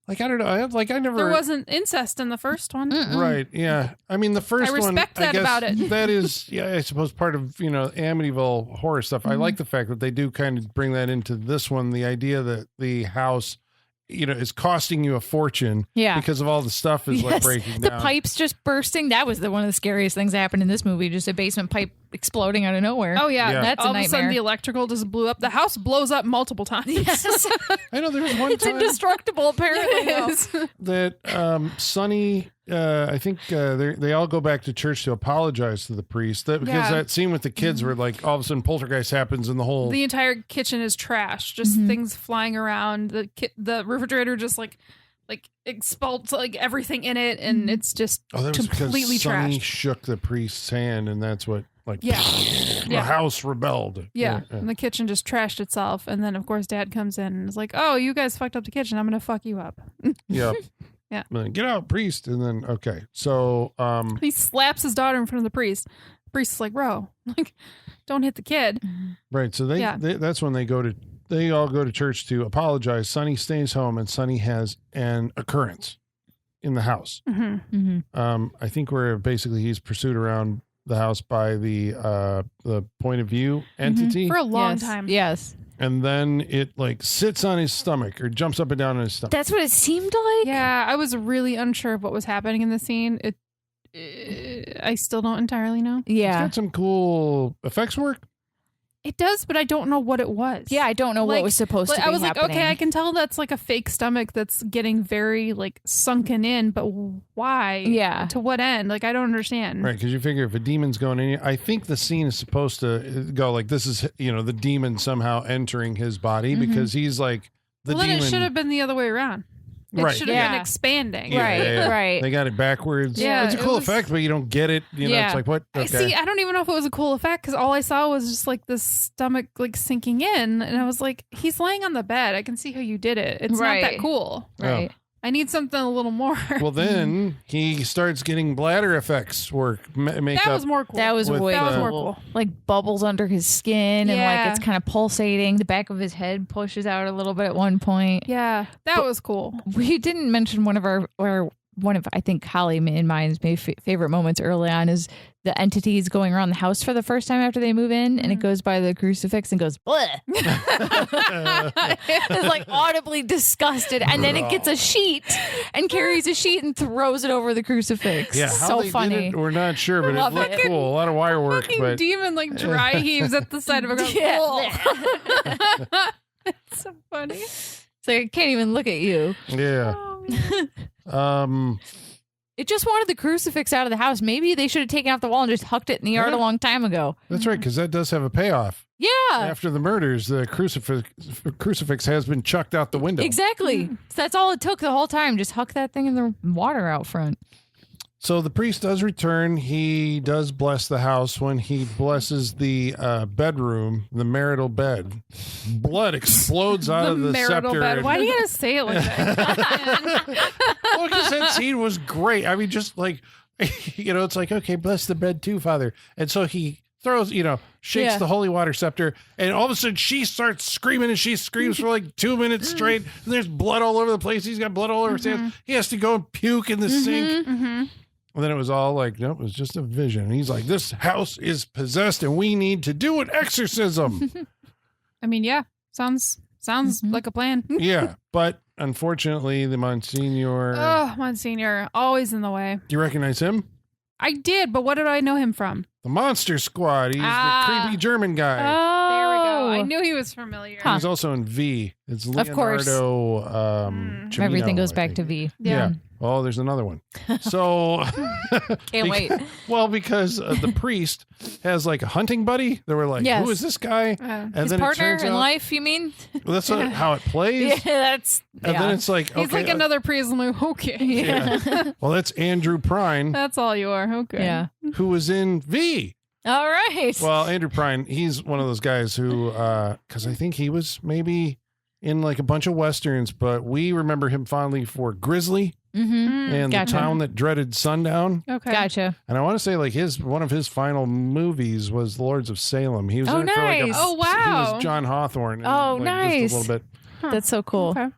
Like, I don't know. I never. There wasn't incest in the first one. Right. Yeah. I mean, the first one. I respect that about it. That is, I suppose, part of, Amityville horror stuff. I like the fact that they do kind of bring that into this one. The idea that the house, is costing you a fortune. Yeah. Because of all the stuff is like breaking down. The pipes just bursting. That was one of the scariest things that happened in this movie. Just a basement pipe exploding out of nowhere. Oh, yeah. That's all a nightmare. All of a sudden, the electrical just blew up. The house blows up multiple times. Yes. I know there was one it's time. It's indestructible, apparently. That Sonny, I think they all go back to church to apologize to the priest. Because that scene with the kids where, like, all of a sudden poltergeist happens and the entire kitchen is trash. Just things flying around. The refrigerator just, like expels like everything in it, and it's just completely trashed. Sonny shook the priest's hand, and that's what the house rebelled. Yeah, and the kitchen just trashed itself, and then of course Dad comes in and is like, "Oh, you guys fucked up the kitchen. I'm gonna fuck you up." Yep. Yeah. Get out, priest, and then so he slaps his daughter in front of the priest. The priest is like, "Bro, don't hit the kid." Right. So they that's when they all go to church to apologize. Sonny stays home, and Sonny has an occurrence in the house. I think where basically he's pursued around the house by the point of view entity for a long time. Yes. And then it sits on his stomach or jumps up and down on his stomach. That's what it seemed like. Yeah, I was really unsure of what was happening in the scene. I still don't entirely know. It's Yeah. got some cool effects work. It does, but I don't know what it was. Yeah, I don't know what was supposed to be I was happening. like, okay, I can tell that's like a fake stomach that's getting very sunken in, but why? Yeah. To what end? I don't understand. Right, because you figure if a demon's going in, I think the scene is supposed to go this is, the demon somehow entering his body because he's the demon. Then it should have been the other way around. It should have been expanding. Right. They got it backwards. Yeah, it's a cool effect, but you don't get it. It's like, what? Okay. See, I don't even know if it was a cool effect because all I saw was just this stomach sinking in. And I was like, he's laying on the bed. I can see how you did it. It's not that cool. Right. I need something a little more. Well, then he starts getting bladder effects work. That was more cool. That was way more cool. Bubbles under his skin and it's kind of pulsating. The back of his head pushes out a little bit at one point. Yeah, that was cool. We didn't mention one of I think Holly and mine's favorite moments early on is the entities going around the house for the first time after they move in, and it goes by the crucifix and goes, bleh. It's audibly disgusted, and then it gets a sheet and carries a sheet and throws it over the crucifix. Yeah, so funny. We're not sure, but it looked cool. A lot of wire work. But demon dry heaves at the side of a girl. It's so funny. So I can't even look at you. Yeah. Oh, it just wanted the crucifix out of the house. Maybe they should have taken off the wall and just hucked it in the yard a long time ago. That's right, because that does have a payoff. Yeah. After the murders, the crucifix has been chucked out the window. Exactly. So that's all it took the whole time. Just huck that thing in the water out front. So the priest does return. He does bless the house when he blesses the bedroom, the marital bed. Blood explodes out of the marital scepter. Bed. Why do you gotta say it like that? Well, because that scene was great. I mean, just It's like, okay, bless the bread too, Father. And so he throws, shakes the holy water scepter, and all of a sudden she starts screaming, and she screams for like 2 minutes straight, and there's blood all over the place. He's got blood all over his hands. He has to go and puke in the sink. And then it was all like, nope, it was just a vision. And he's like, this house is possessed, and we need to do an exorcism. I mean, yeah, sounds like a plan. Yeah, but unfortunately, the Monsignor. Oh, Monsignor, always in the way. Do you recognize him? I did, but what did I know him from? The Monster Squad. He's the creepy German guy. Oh, there we go. I knew he was familiar. He's also in V. It's Leonardo. Of course. Cimino, Everything goes back to V. Yeah. Oh, there's another one. So can't wait. Well, because the priest has like a hunting buddy. They were like, who is this guy? And his then partner in life, you mean? Well, that's not how it plays. And then it's like, he's like another priest. I'm like, okay. Yeah. Well, that's Andrew Prine. That's all you are. Okay. Yeah. Who was in V. All right. Well, Andrew Prine, he's one of those guys who, because I think he was maybe in like a bunch of Westerns, but we remember him fondly for Grizzly. And Gotcha. The Town That Dreaded Sundown. Okay. Gotcha. And I want to say like one of his final movies was The Lords of Salem. He was in it for like nice. Oh, wow. He was John Hawthorne. Nice. Just a little bit. That's so cool. Okay.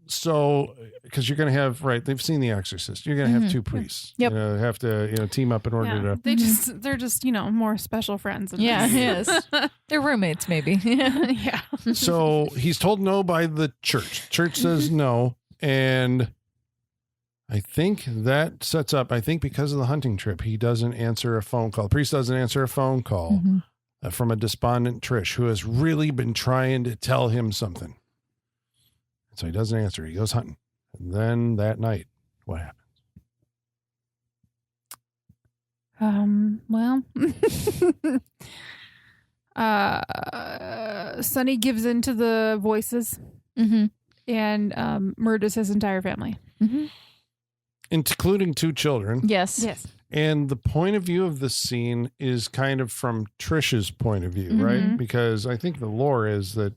So because you're going to have, they've seen The Exorcist. You're going to have two priests. Yep. Have to, team up in order to. They're just, more special friends. Yeah, yes. They're roommates, maybe. Yeah. So he's told no by the church. Church says no. And I think that sets up, because of the hunting trip, he doesn't answer a phone call. The priest doesn't answer a phone call from a despondent Trish who has really been trying to tell him something. And so he doesn't answer. He goes hunting. And then that night, what happens? Sonny gives in to the voices and murders his entire family. Including two children. Yes. And the point of view of the scene is kind of from Trish's point of view, right? Because I think the lore is that,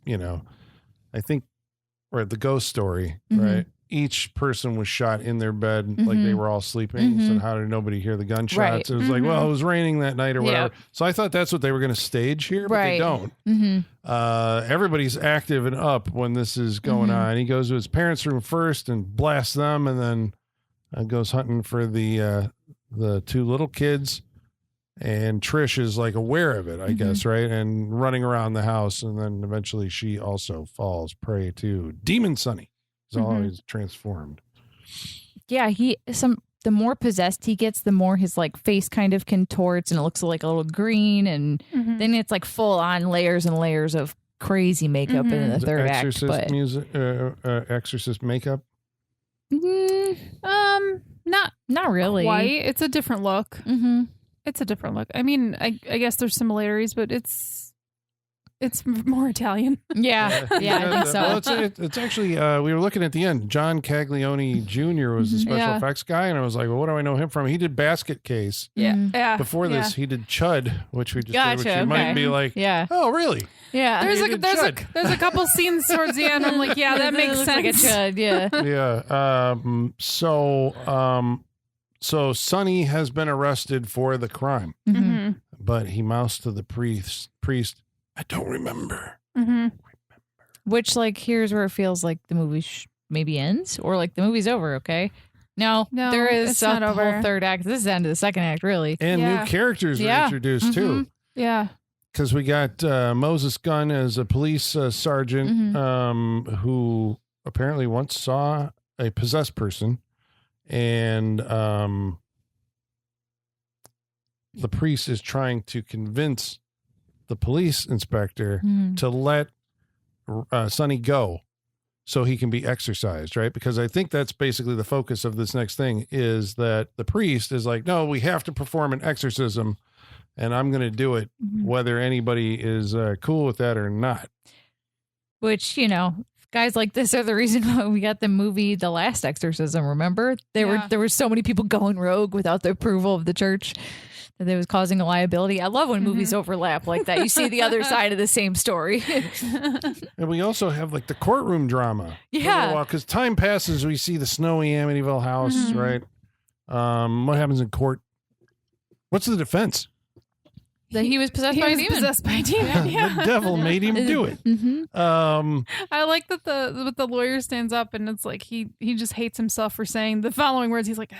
or the ghost story, right? Each person was shot in their bed like they were all sleeping. So how did nobody hear the gunshots? Right. It was like, well, it was raining that night or whatever. So I thought that's what they were going to stage here, but they don't. Everybody's active and up when this is going on. He goes to his parents' room first and blasts them, and then goes hunting for the two little kids, and Trish is like aware of it, I guess, right? And running around the house, and then eventually she also falls prey to Demon Sonny. He's always transformed. Yeah, the more possessed he gets, the more his like face kind of contorts, and it looks like a little green, and then it's like full on layers and layers of crazy makeup in the third act. But Exorcist makeup. Not really. Quite. It's a different look. It's a different look. I mean, I guess there's similarities, but it's more Italian. Yeah, I think so. Well, it's actually, we were looking at the end. John Caglione Jr. was the special effects guy, and I was like, well, what do I know him from? He did Basket Case. Yeah. Before this, he did Chud, which we just did, which you might be like, oh, really? Yeah. There's a couple scenes towards the end. I'm like, yeah, that makes sense. Like a Chud, yeah. Yeah. So Sonny has been arrested for the crime, but he mouths to the priest, I don't remember. Which, like, here's where it feels like the movie maybe ends, or like the movie's over. Okay, no, there is a whole third act. This is the end of the second act, really, and new characters are introduced too. Yeah, because we got Moses Gunn as a police sergeant who apparently once saw a possessed person, and the priest is trying to convince the police inspector to let Sonny go so he can be exorcised, right? Because I think that's basically the focus of this next thing, is that the priest is like, no, we have to perform an exorcism, and I'm going to do it whether anybody is cool with that or not. Which, guys like this are the reason why we got the movie The Last Exorcism, remember? There were so many people going rogue without the approval of the church that it was causing a liability. I love when movies overlap like that. You see the other side of the same story. And we also have like the courtroom drama. Yeah. Because time passes, we see the snowy Amityville house, right? What happens in court? What's the defense? That he was possessed by a demon. Possessed by a demon. Yeah. The devil made him do it. I like that the lawyer stands up and it's like he just hates himself for saying the following words. He's like,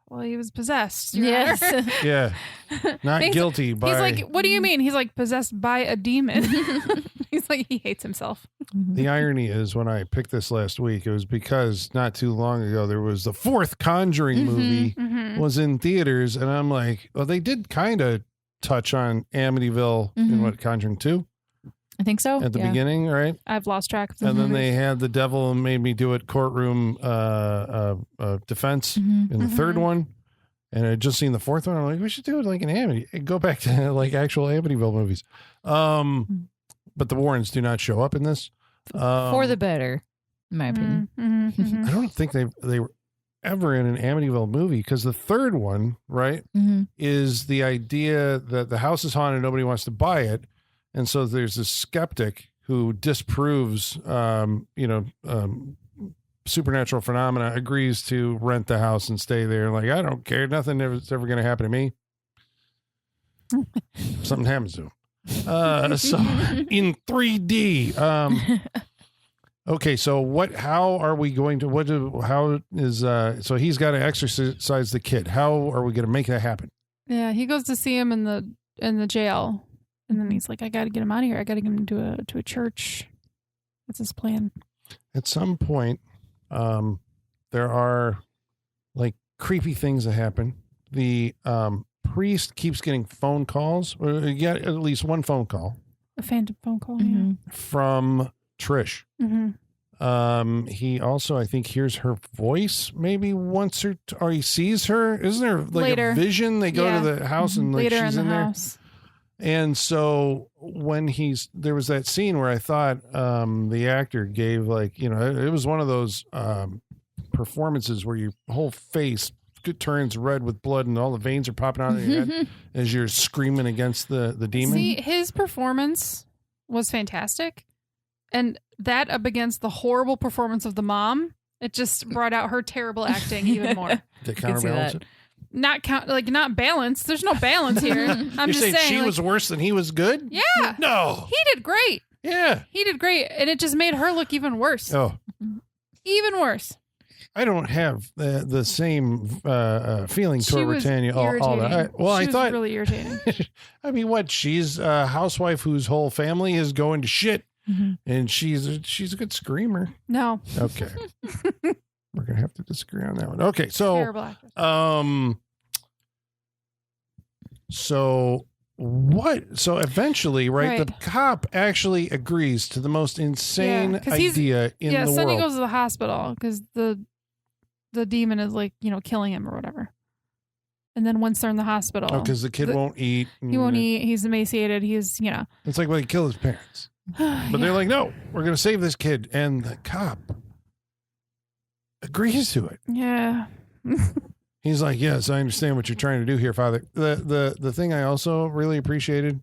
well, he was possessed. Yes. Yeah. Not guilty. He's like, what do you mean? He's like, possessed by a demon. He's like, he hates himself. The irony is, when I picked this last week, it was because not too long ago there was the fourth Conjuring movie was in theaters, and I'm like, well, they did kind of touch on Amityville in what, Conjuring 2? I think so. At the beginning, right? I've lost track of the And movies. then they had the devil made me do it courtroom defense in the third one. And I had just seen the fourth one. I'm like, we should do it like an Amity. Go back to like actual Amityville movies. But the Warrens do not show up in this. For the better, in my opinion. I don't think they were ever in an Amityville movie, because the third one, right, is the idea that the house is haunted, nobody wants to buy it. And so there's this skeptic who disproves, supernatural phenomena, agrees to rent the house and stay there. Like, I don't care. Nothing is ever going to happen to me. Something happens to him. So in 3D. Okay, so how are we going to, so he's got to exorcise the kid. How are we going to make that happen? Yeah, he goes to see him in the jail. And then he's like, I got to get him out of here. I got to get him to a church. That's his plan. At some point, there are like creepy things that happen. The priest keeps getting phone calls, or you get at least one phone call. A phantom phone call, from Trish. He also, I think, hears her voice maybe once or he sees her. Isn't there like later. A vision? They go to the house and like later she's in there. House. And so when there was that scene where I thought the actor gave it was one of those performances where your whole face turns red with blood and all the veins are popping out of your head as you're screaming against the demon. See, his performance was fantastic. And that up against the horrible performance of the mom, it just brought out her terrible acting even more. To counterbalance it? Not balance. There's no balance here. I'm just saying she was worse than he was good? Yeah. No. He did great. Yeah. He did great. And it just made her look even worse. Oh. Even worse. I don't have the same feeling toward Britannia. All that. I thought really irritating. I mean, what? She's a housewife whose whole family is going to shit, and she's a good screamer. No. Okay. We're gonna have to disagree on that one. Okay, so terrible actress. So what? So eventually, right? The cop actually agrees to the most insane idea in the world. Sonny goes to the hospital because the demon is killing him or whatever. And then once they're in the hospital, because the kid won't eat. He won't eat. He's emaciated. He's It's like when he killed his parents. But they're like, no, we're gonna save this kid, and the cop agrees to it. Yeah. He's like, yes, I understand what you're trying to do here, Father. The thing I also really appreciated,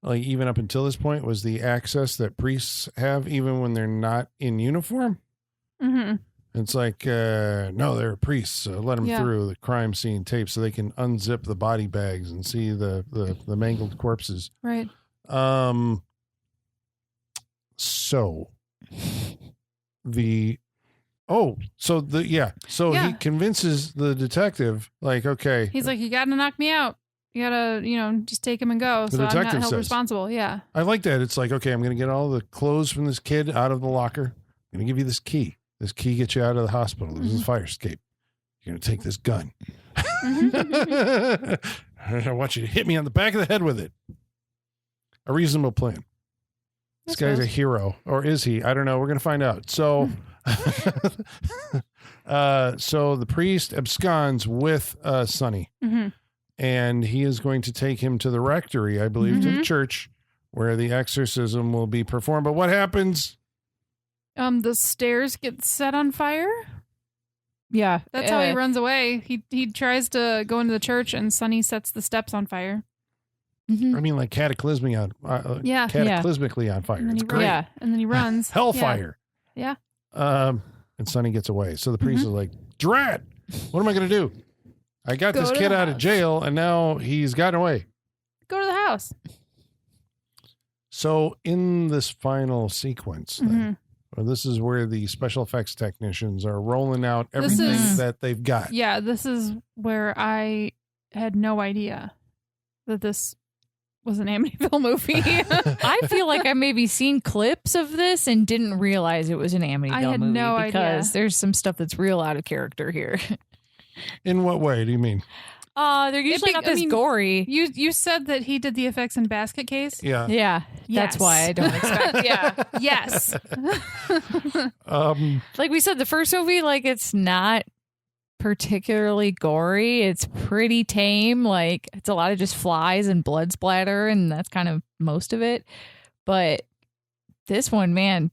like even up until this point, was the access that priests have even when they're not in uniform. It's like, no, they're priests, so let them through the crime scene tape so they can unzip the body bags and see the mangled corpses. Right. So he convinces the detective, like, okay. He's like, you got to knock me out. You got to, just take him and go. So I'm not held responsible. Yeah. I like that. It's like, okay, I'm going to get all the clothes from this kid out of the locker. I'm going to give you this key. This key gets you out of the hospital. This is a fire escape. You're going to take this gun. I want you to hit me on the back of the head with it. A reasonable plan. This guy's a hero. Or is he? I don't know. We're going to find out. So, so the priest absconds with Sonny. And he is going to take him to the rectory, I believe, to the church, where the exorcism will be performed. But what happens? The stairs get set on fire. Yeah. That's how he runs away. He tries to go into the church and Sonny sets the steps on fire. I mean, like cataclysmically on fire. It's great. Yeah. And then he runs. Hellfire. Yeah. And Sonny gets away. So the priest is like, drat, what am I going to do? I got this to kid the out of house. jail, and now he's gotten away. Go to the house. So in this final sequence, then, well, this is where the special effects technicians are rolling out everything that they've got. Yeah, this is where I had no idea that this was an Amityville movie. I feel like I maybe seen clips of this and didn't realize it was an Amityville I had movie no because idea. there's some stuff that's real out of character here. In what way do you mean? They're usually not this gory. You said that he did the effects in Basket Case? Yeah. Yeah, that's why I don't expect. Yeah, Yes. like we said, the first movie, like it's not particularly gory. It's pretty tame. Like it's a lot of just flies and blood splatter, and that's kind of most of it. But this one, man,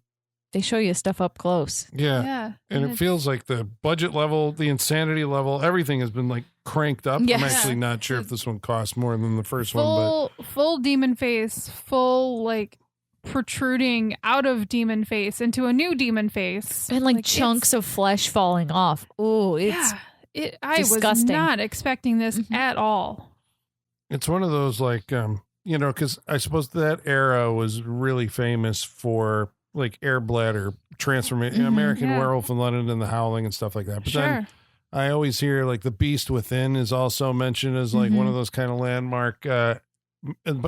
they show you stuff up close. Yeah. Yeah. And it feels like the budget level, the insanity level, everything has been like cranked up. Yes. I'm actually not sure if this one costs more than the first one, full demon face, full like protruding out of demon face into a new demon face. And like chunks of flesh falling off. Oh, it's I was disgusting. not expecting this at all. it's one of those like, because I suppose that era was really famous for like air bladder transformation, American yeah. Werewolf in London and The Howling and stuff like that. But Sure. then I always hear like The Beast Within is also mentioned as like one of those kind of landmark, but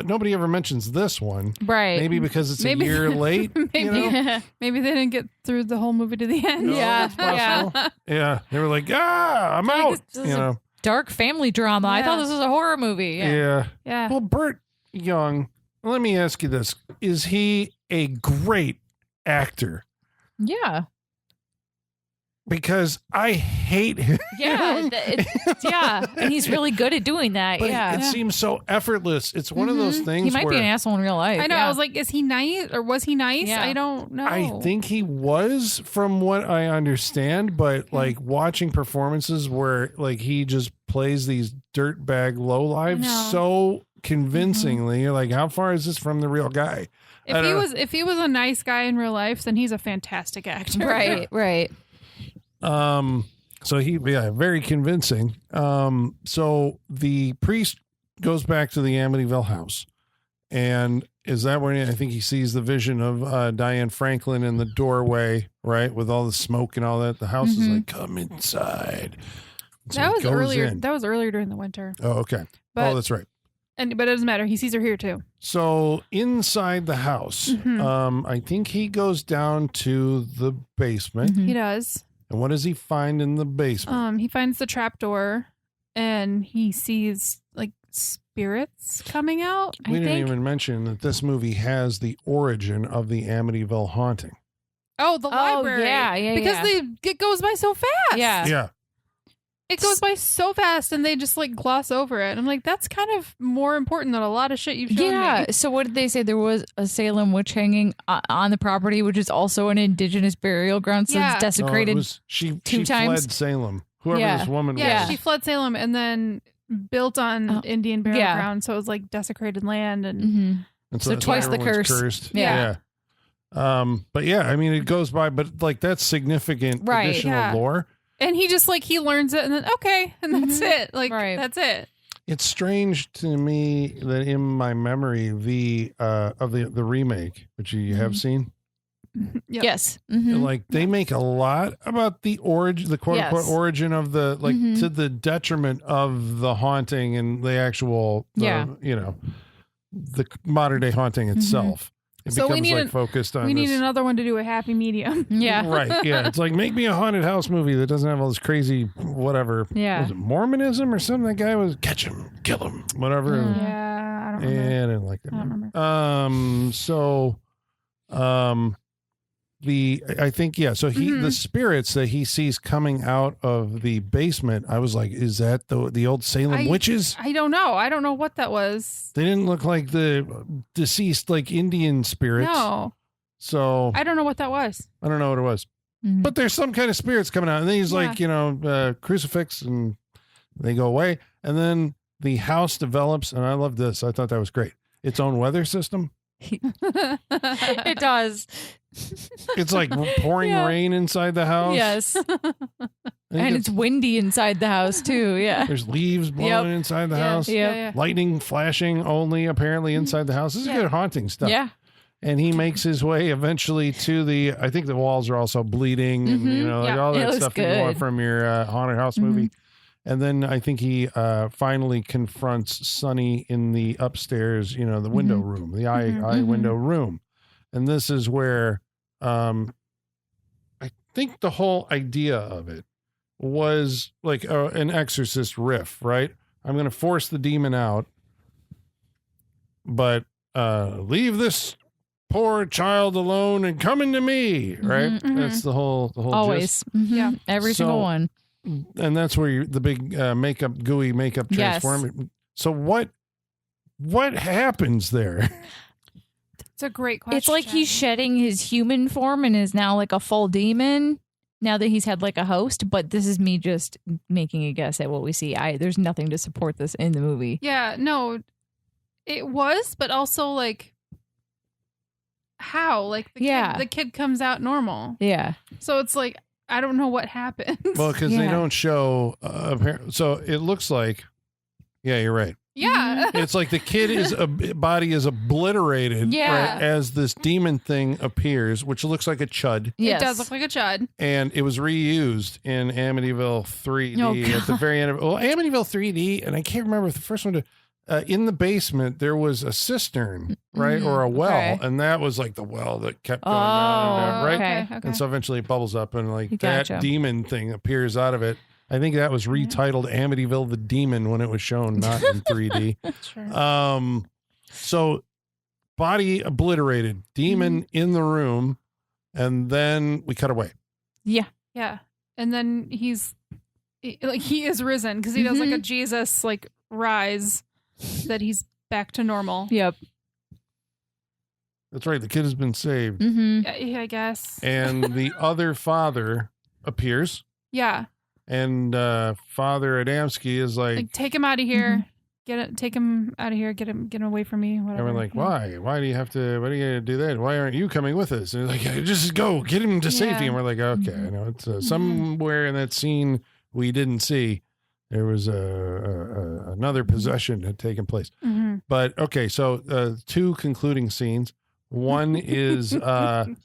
nobody ever mentions this one. right. Maybe because it's Maybe- a year late. maybe maybe they didn't get through the whole movie to the end. No, Yeah, that's possible. Yeah. They were like, I'm like, out. this is a dark family drama. I Yeah. thought this was a horror movie. Yeah. Yeah. Well, Burt Young, let me ask you this. Is he a great actor? Yeah. Because I hate him. Yeah. Yeah. And he's really good at doing that. But yeah. it seems so effortless. It's one of those things He might where be an asshole in real life. I know. Yeah. I was like, is he nice or was he nice? Yeah. I don't know. I think he was, from what I understand, but like watching performances where like he just plays these dirtbag lowlives know. so convincingly. You're like, how far is this from the real guy? if he was a nice guy in real life, then he's a fantastic actor. right. Right. So very convincing. So the priest goes back to the Amityville house, and is that when I think he sees the vision of Diane Franklin in the doorway, right, with all the smoke and all that. The house is like, come inside. So That he was goes earlier. in. That was earlier during the winter. Oh, okay. But- That's right. But it doesn't matter. He sees her here too. So inside the house, I think he goes down to the basement. He does. And what does he find in the basement? He finds the trapdoor, and he sees like spirits coming out. We I didn't think. even mention that this movie has the origin of the Amityville haunting. Oh, the library. yeah, Because it goes by so fast. Yeah. Yeah. It goes by so fast, and they just like gloss over it. I'm like, that's kind of more important than a lot of shit you've shown Yeah. me. So what did they say? There was a Salem witch hanging on the property, which is also an indigenous burial ground. So Yeah. it's desecrated. She two times. fled Salem. Whoever Yeah. this woman Yeah, was. she fled Salem and then built on Indian burial yeah. ground, so it was like desecrated land and Mhm. And So that's twice why the everyone's curse. Cursed. Yeah. But yeah, I mean, it goes by, but like that's significant Right. additional Yeah. lore. and he just like he learns it and then okay, and that's it. Like Right. that's it. It's strange to me that in my memory, the remake, which you have seen, Yep. Yes. Mhm. like they make a lot about the origin, the quote unquote Yes. origin of the to the detriment of the haunting and the actual, the modern day haunting itself. It So we becomes need like an- focused on We need this. another one to do a happy medium. Yeah. Right. Yeah. It's like, make me a haunted house movie that doesn't have all this crazy, whatever. Yeah. Was it Mormonism or something? That guy was catch him, kill him, whatever. Yeah, I don't remember. And I didn't like that. I don't one. I think, yeah. So the spirits that he sees coming out of the basement, I was like, is that the old Salem witches? I don't know. I don't know what that was. They didn't look like the deceased, like Indian spirits. No, So I don't know what that was. I don't know what it was. Mhm. But there's some kind of spirits coming out. And then he's like, crucifix, and they go away. And then the house develops. And I love this. I thought that was great. Its own weather system. It does. It's like pouring rain inside the house. Yes. And it's windy inside the house too. Yeah. There's leaves blowing inside the house. Yeah. Lightning flashing only apparently inside the house. This is good haunting stuff. Yeah. And he makes his way eventually to I think the walls are also bleeding and, you know, like all that stuff that you want from your haunted house movie. And then I think he finally confronts Sonny in the upstairs, you know, the window room, the eye window room. And this is where I think the whole idea of it was like an exorcist riff, right? I'm going to force the demon out, but leave this poor child alone and come into me, right? That's the whole always gist. Yeah, every single one. And that's where the big gooey makeup transform. Yes. So what happens there? It's a great question. It's like he's shedding his human form and is now like a full demon now that he's had like a host. But this is me just making a guess at what we see. There's nothing to support this in the movie. Yeah, no, it was, but also like how? Like the kid comes out normal. Yeah. So it's like, I don't know what happened. Well, because they don't show, so it looks like, you're right. Yeah. It's like the kid body is obliterated right, as this demon thing appears, which looks like a chud. Yes. It does look like a chud. And it was reused in Amityville 3D at the very end of Amityville 3D, and I can't remember if the first one in the basement there was a cistern, right? Or a well, and that was like the well that kept going down and down, right? Okay. And so eventually it bubbles up and like that demon thing appears out of it. I think that was retitled Amityville the Demon when it was shown, not in 3D. Sure. So body obliterated, demon in the room, and then we cut away. Yeah. And then he is risen because he does like a Jesus like rise that he's back to normal. Yep. That's right. The kid has been saved. Yeah, I guess. And the other father appears. Yeah. And Father Adamski is like, take him out of here. Take him out of here. Get him away from me. Whatever. And we're like, why? Why do you have to? Why do you do that? Why aren't you coming with us? And he's like, just go, get him to safety. And we're like, okay, I know it's somewhere in that scene we didn't see. There was another possession had taken place. But okay, so two concluding scenes. One is the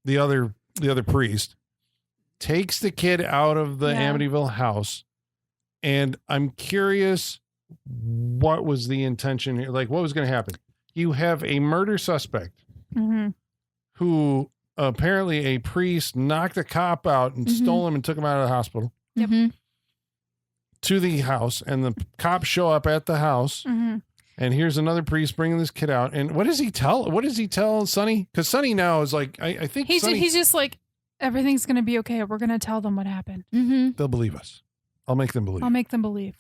other priest takes the kid out of the Amityville house, and I'm curious what was the intention here? Like, what was going to happen? You have a murder suspect who apparently a priest knocked a cop out and stole him and took him out of the hospital. To the house, and the cops show up at the house, and here's another priest bringing this kid out. And what does he tell? What does he tell Sonny? Because Sonny now is like, I think he's just like, everything's going to be okay. We're going to tell them what happened. They'll believe us. I'll make them believe. I'll make them believe.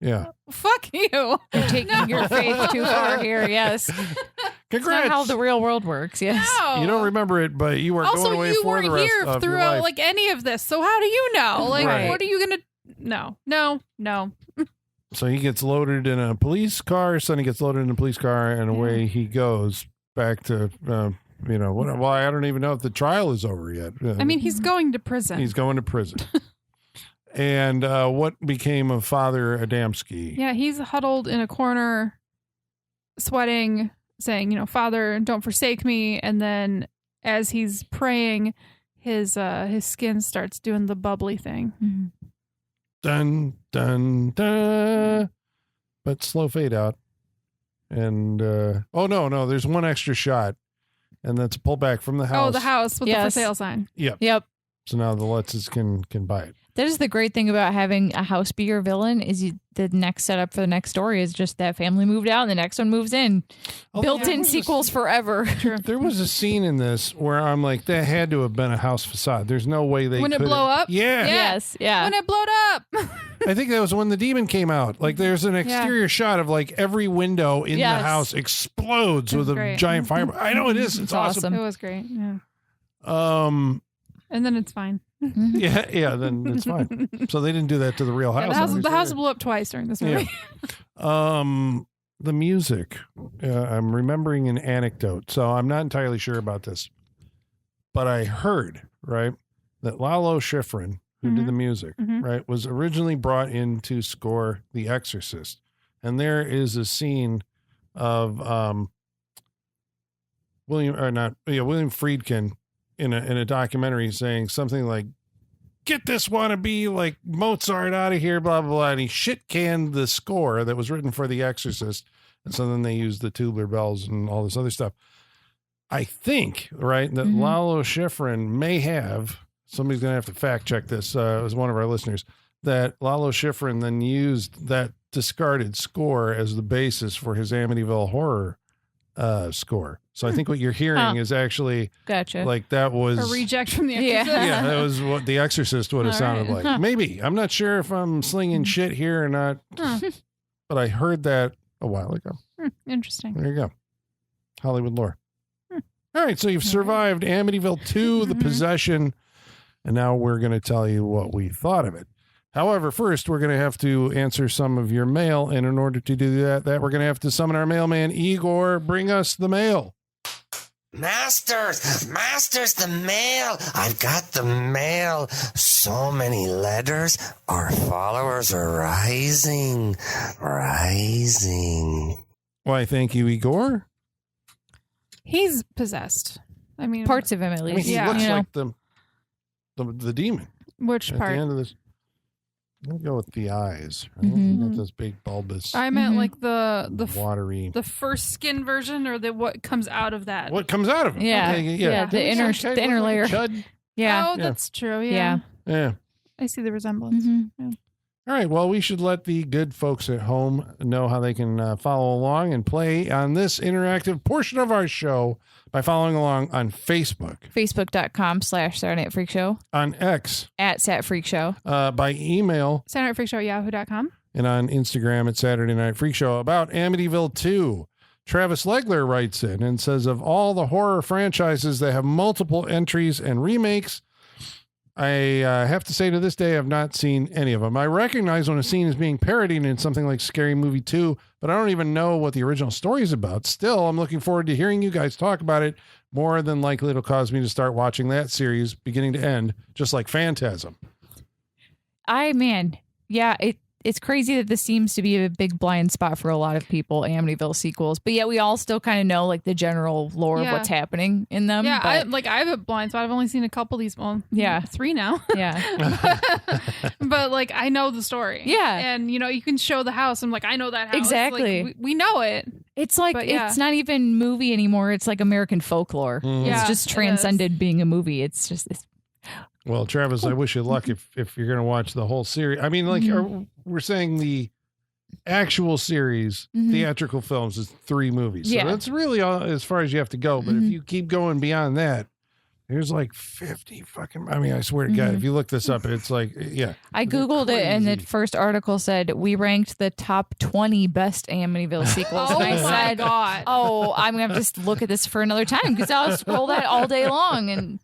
Yeah. Fuck you. You're taking your faith too far here. Yes. Congrats. It's not how the real world works. Yes. No. You don't remember it, but you were also, going away for the rest of your life. throughout like any of this. So how do you know? Like, what are you going to? No. So he gets loaded in a police car. Sonny gets loaded in a police car, and away he goes back to, well, I don't even know if the trial is over yet. I mean, he's going to prison. He's going to prison. And what became of Father Adamski? Yeah, he's huddled in a corner, sweating, saying, Father, don't forsake me. And then as he's praying, his skin starts doing the bubbly thing. Dun, dun, dun. But slow fade out. And, no, there's one extra shot. And that's a pullback from the house. Oh, the house with the for sale sign. Yep. So now the Lutzes can buy it. That is the great thing about having a house be your villain is the next setup for the next story is just that family moved out and the next one moves in. Built-in sequels forever. There was a scene in this where I'm like, that had to have been a house facade. There's no way they When it blow up? Yeah. Yes. Yeah. When it blowed up. I think that was when the demon came out. Like there's an exterior shot of like every window in the house explodes with a giant fire. I know it is. It's awesome. It was great. Yeah. And then it's fine. Then it's fine. So they didn't do that to the real house. The house blew up twice during this movie. the music, I'm remembering an anecdote, so I'm not entirely sure about this, but I heard, right, that Lalo Schifrin, who did the music, right, was originally brought in to score The Exorcist. And there is a scene of William Friedkin in a documentary saying something like, "Get this wannabe like Mozart out of here," blah, blah, blah. And he shit-canned the score that was written for The Exorcist. And so then they used the tubular bells and all this other stuff. I think, right, that Lalo Schifrin may have, somebody's going to have to fact check this, as one of our listeners, that Lalo Schifrin then used that discarded score as the basis for his Amityville horror score. So I think what you're hearing is actually like that was a reject from The Exorcist. Yeah, that was what The Exorcist would have sounded like. Maybe. I'm not sure if I'm slinging shit here or not, but I heard that a while ago. Interesting. There you go. Hollywood lore. All right, so you've survived Amityville 2, The Possession, and now we're going to tell you what we thought of it. However, first, we're going to have to answer some of your mail, and in order to do that we're going to have to summon our mailman, Igor. Bring us the mail. Masters, the mail. I've got the mail. So many letters. Our followers are rising. Why, thank you, Igor. He's possessed. I mean, parts of him at least. He looks like the demon. Which at part? The end of this. We'll go with the eyes. Right? You got this big bulbous. I meant like the watery, the first skin version, or what comes out of that. What comes out of it? Yeah, okay, yeah. The inner layer. Chud. Yeah. Oh, that's true. Yeah. I see the resemblance. Yeah. All right. Well, we should let the good folks at home know how they can follow along and play on this interactive portion of our show by following along on Facebook. Facebook.com/Saturday Night Freak Show. On X. @Sat Freak Show. By email. Saturday Night Freak Show Yahoo.com. And on Instagram at Saturday Night Freak Show. About Amityville 2. Travis Legler writes in and says, of all the horror franchises that have multiple entries and remakes, I have to say to this day, I've not seen any of them. I recognize when a scene is being parodied in something like Scary Movie 2, but I don't even know what the original story is about. Still, I'm looking forward to hearing you guys talk about it. More than likely, it'll cause me to start watching that series beginning to end, just like Phantasm. It's crazy that this seems to be a big blind spot for a lot of people, Amityville sequels. But yeah, we all still kind of know like the general lore of what's happening in them. Yeah, but I have a blind spot. I've only seen a couple of these. Well, 3 now. Yeah. But like I know the story. Yeah. And you can show the house. I'm like, I know that house. Exactly. Like, we know it. It's like it's not even movie anymore. It's like American folklore. It's just transcended being a movie. It's just Well, Travis, I wish you luck if you're going to watch the whole series. I mean, like we're saying the actual series, theatrical films is 3 movies. So that's really all as far as you have to go. But if you keep going beyond that, there's like 50 fucking, I mean, I swear to God, if you look this up, it's like, I Googled it and the first article said we ranked the top 20 best Amityville sequels. Oh and I my said, God. I'm going to have to look at this for another time because I'll scroll that all day long. And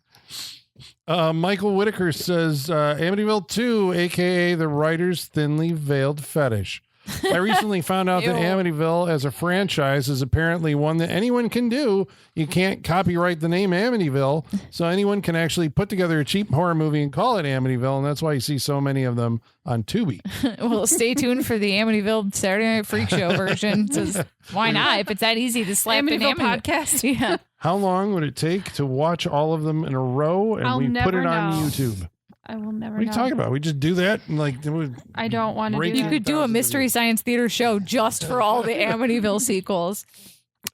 Michael Whitaker says, Amityville 2, a.k.a. the writer's thinly veiled fetish. I recently found out that Amityville as a franchise is apparently one that anyone can do. You can't copyright the name Amityville, so anyone can actually put together a cheap horror movie and call it Amityville, and that's why you see so many of them on Tubi. Well, stay tuned for the Amityville Saturday Night Freak Show version. Why not? If it's that easy to slap Amityville an podcast. Yeah. How long would it take to watch all of them in a row and we put it on YouTube? I will never know. What are you talking about? We just do that and like I don't want to do that. You could do a Mystery Science Theater show just for all the Amityville sequels.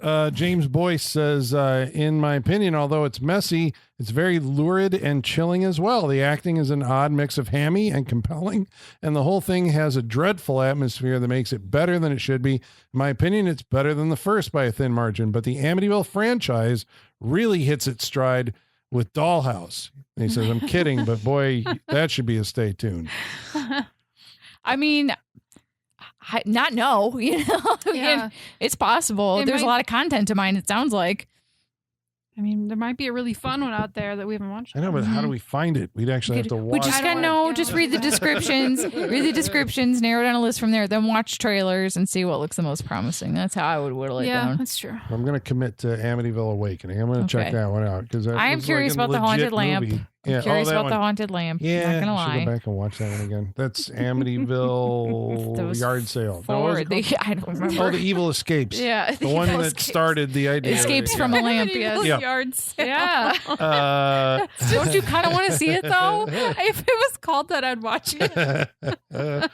James Boyce says, in my opinion, although it's messy, it's very lurid and chilling as well. The acting is an odd mix of hammy and compelling, and the whole thing has a dreadful atmosphere that makes it better than it should be. In my opinion, it's better than the first by a thin margin, but the Amityville franchise really hits its stride with Dollhouse. And he says, I'm kidding, but boy, that should be a stay tuned. I mean, it's possible. There's a lot of content to mine, it sounds like. I mean, there might be a really fun one out there that we haven't watched. I know, but how do we find it? We'd actually have to watch. We just gotta know. Just read the descriptions. Read the descriptions. Narrow down a list from there. Then watch trailers and see what looks the most promising. That's how I would whittle it down. Yeah, that's true. I'm going to commit to Amityville Awakening. I'm going to check that one out because I am curious about the haunted lamp. Yeah. Curious about the haunted lamp. Yeah, not gonna lie. I should go back and watch that one again. That's Amityville Yard Sale. I don't remember. Oh, the Evil Escapes. Yeah, the one that started the idea. Escapes from a lamp. Yes. Yard Sale. Yeah. Don't you kind of want to see it though? If it was called that, I'd watch it.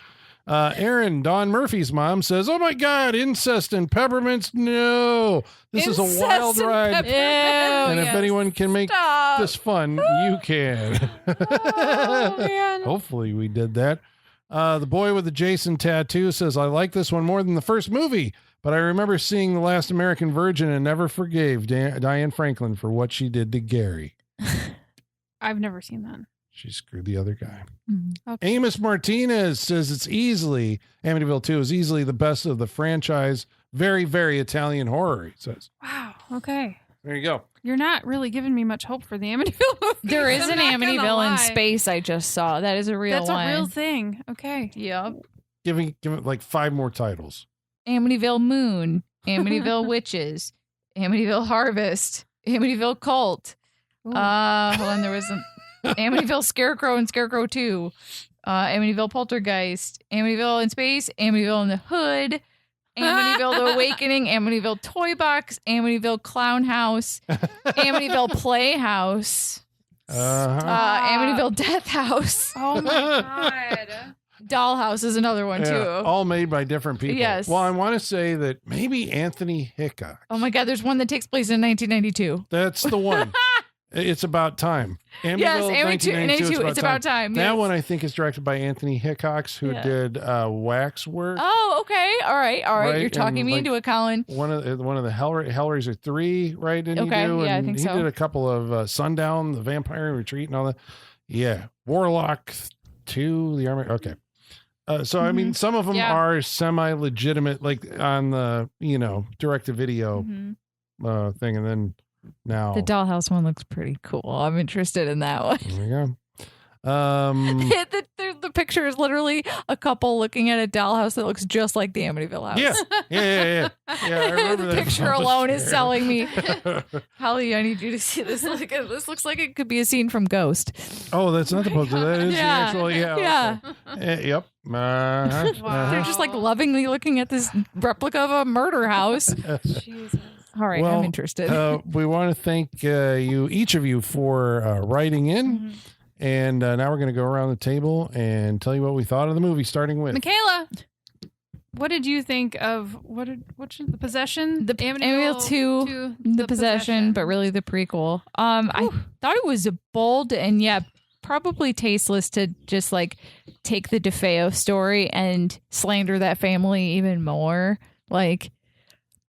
Aaron, Don Murphy's mom, says, "Oh my God, incest and peppermints! No, this is a wild ride. And if anyone can make this fun, you can." Oh man! Hopefully, we did that. The boy with the Jason tattoo says, "I like this one more than the first movie, but I remember seeing The Last American Virgin and never forgave Diane Franklin for what she did to Gary." I've never seen that. She screwed the other guy. Okay. Amos Martinez says Amityville 2 is easily the best of the franchise. Very, very Italian horror, he says. Wow. Okay. There you go. You're not really giving me much hope for the Amityville movie. There is an Amityville in space I just saw. That is a real one. That's a real thing. Okay. Yep. Give it like 5 more titles. Amityville Moon, Amityville Witches, Amityville Harvest, Amityville Cult. Hold on, there was Amityville Scarecrow and Scarecrow 2, Amityville Poltergeist, Amityville in Space, Amityville in the Hood, Amityville The Awakening, Amityville Toy Box, Amityville Clown House, Amityville Playhouse, Amityville Death House. Oh my God. Dollhouse is another one too. All made by different people. Yes. Well, I want to say that maybe Anthony Hickox. Oh my God, there's one that takes place in 1992. That's the one. It's About Time. Yes, Amityville, it's about time. That yes. one I think is directed by Anthony Hickox, who did Waxwork. Oh, okay. All right. Right? You're talking me into it, Colin. One of the Hellraiser 3, right? Didn't he do? Yeah, And I think he so. did a couple of Sundown, The Vampire Retreat, and all that. Yeah, Warlock 2, The Army. Okay. So I mean, some of them are semi-legitimate, like on the direct-to-video thing, and then. Now the Dollhouse one looks pretty cool. I'm interested in that one. There we go. The picture is literally a couple looking at a dollhouse that looks just like the Amityville house. Yeah. I remember the that picture alone is selling me. Holly, I need you to see this. This looks like it could be a scene from Ghost. Oh, that's not the poster. That is the actual. Yeah. Okay. Yep. Wow. They're just like lovingly looking at this replica of a murder house. Jesus. All right, I'm interested. We want to thank each of you for writing in. And now we're going to go around the table and tell you what we thought of the movie, starting with Michaela. What did you think of the Possession? The Amityville 2, the Possession, but really the prequel. I thought it was bold and probably tasteless to just like take the DeFeo story and slander that family even more. Like,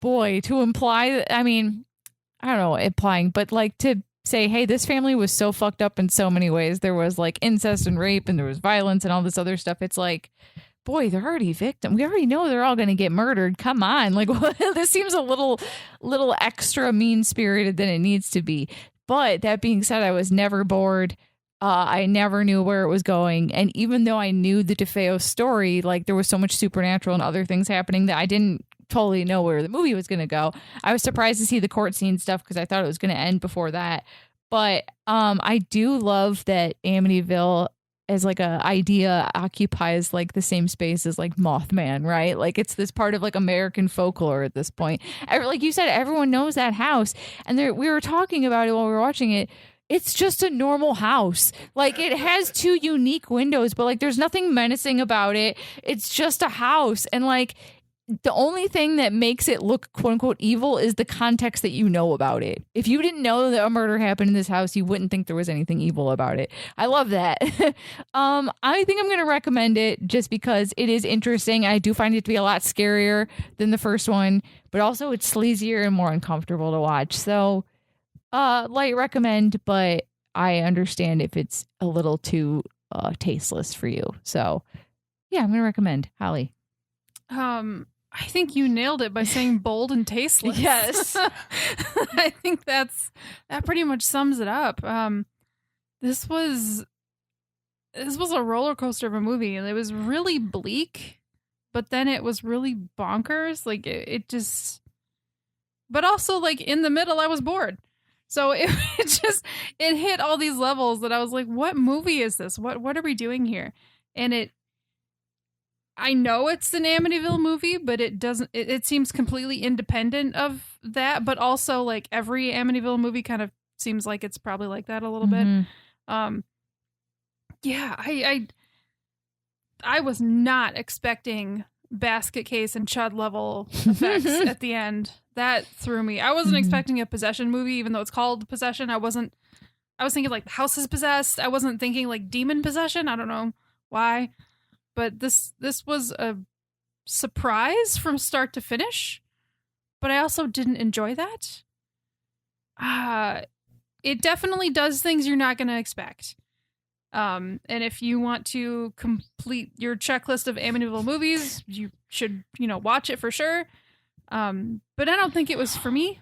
boy, to imply, I mean, I don't know, implying, but like to say, hey, this family was so fucked up in so many ways. There was like incest and rape and there was violence and all this other stuff. It's like, boy, they're already victims. We already know they're all going to get murdered. Come on. Like, this seems a little extra mean-spirited than it needs to be. But that being said, I was never bored. I never knew where it was going. And even though I knew the DeFeo story, like there was so much supernatural and other things happening that I didn't totally know where the movie was going to go. I was surprised to see the court scene stuff because I thought it was going to end before that. But I do love that Amityville as like a idea occupies like the same space as like Mothman, right? Like it's this part of like American folklore at this point. Like you said, everyone knows that house. And we were talking about it while we were watching it. It's just a normal house. Like it has 2 unique windows, but like there's nothing menacing about it. It's just a house. And like the only thing that makes it look quote unquote evil is the context that you know about it. If you didn't know that a murder happened in this house, you wouldn't think there was anything evil about it. I love that. I think I'm going to recommend it just because it is interesting. I do find it to be a lot scarier than the first one, but also it's sleazier and more uncomfortable to watch. So light recommend, but I understand if it's a little too tasteless for you. So yeah, I'm going to recommend. Holly. I think you nailed it by saying bold and tasteless. Yes. I think that pretty much sums it up. This was a roller coaster of a movie, and it was really bleak, but then it was really bonkers. Like it just, but also like in the middle, I was bored. So it hit all these levels that I was like, what movie is this? What are we doing here? And I know it's an Amityville movie, but it seems completely independent of that. But also like every Amityville movie kind of seems like it's probably like that a little bit. Yeah, I was not expecting basket case and chud level effects at the end. That threw me. I wasn't expecting a possession movie, even though it's called Possession. I was thinking like the house is possessed. I wasn't thinking like demon possession. I don't know why. But this was a surprise from start to finish. But I also didn't enjoy that. It definitely does things you're not going to expect. And if you want to complete your checklist of Amityville movies, you should, watch it for sure. But I don't think it was for me.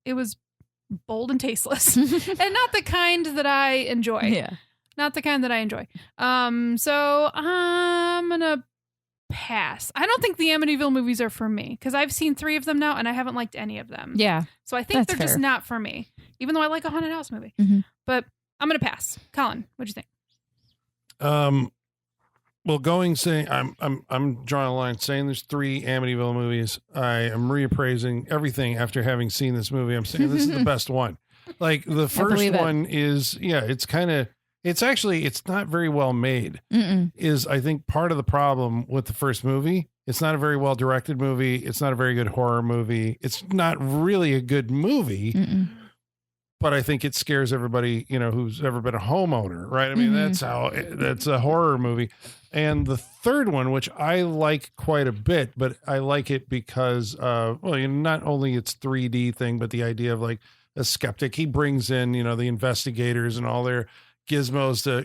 It was bold and tasteless and not the kind that I enjoy. Yeah. Not the kind that I enjoy. So I'm going to pass. I don't think the Amityville movies are for me because I've seen 3 of them now and I haven't liked any of them. Yeah. So I think they're just not for me, even though I like a haunted house movie. But I'm going to pass. Colin, what'd you think? Well, saying I'm drawing a line saying there's 3 Amityville movies. I am reappraising everything after having seen this movie. I'm saying this is the best one. Like the first one is, it's not very well made. Is I think part of the problem with the first movie. It's not a very well directed movie. It's not a very good horror movie. It's not really a good movie. But I think it scares everybody, who's ever been a homeowner, right? I mean, that's a horror movie. And the third one, which I like quite a bit, but I like it because, not only it's 3D thing, but the idea of like a skeptic, he brings in, the investigators and all their gizmos to,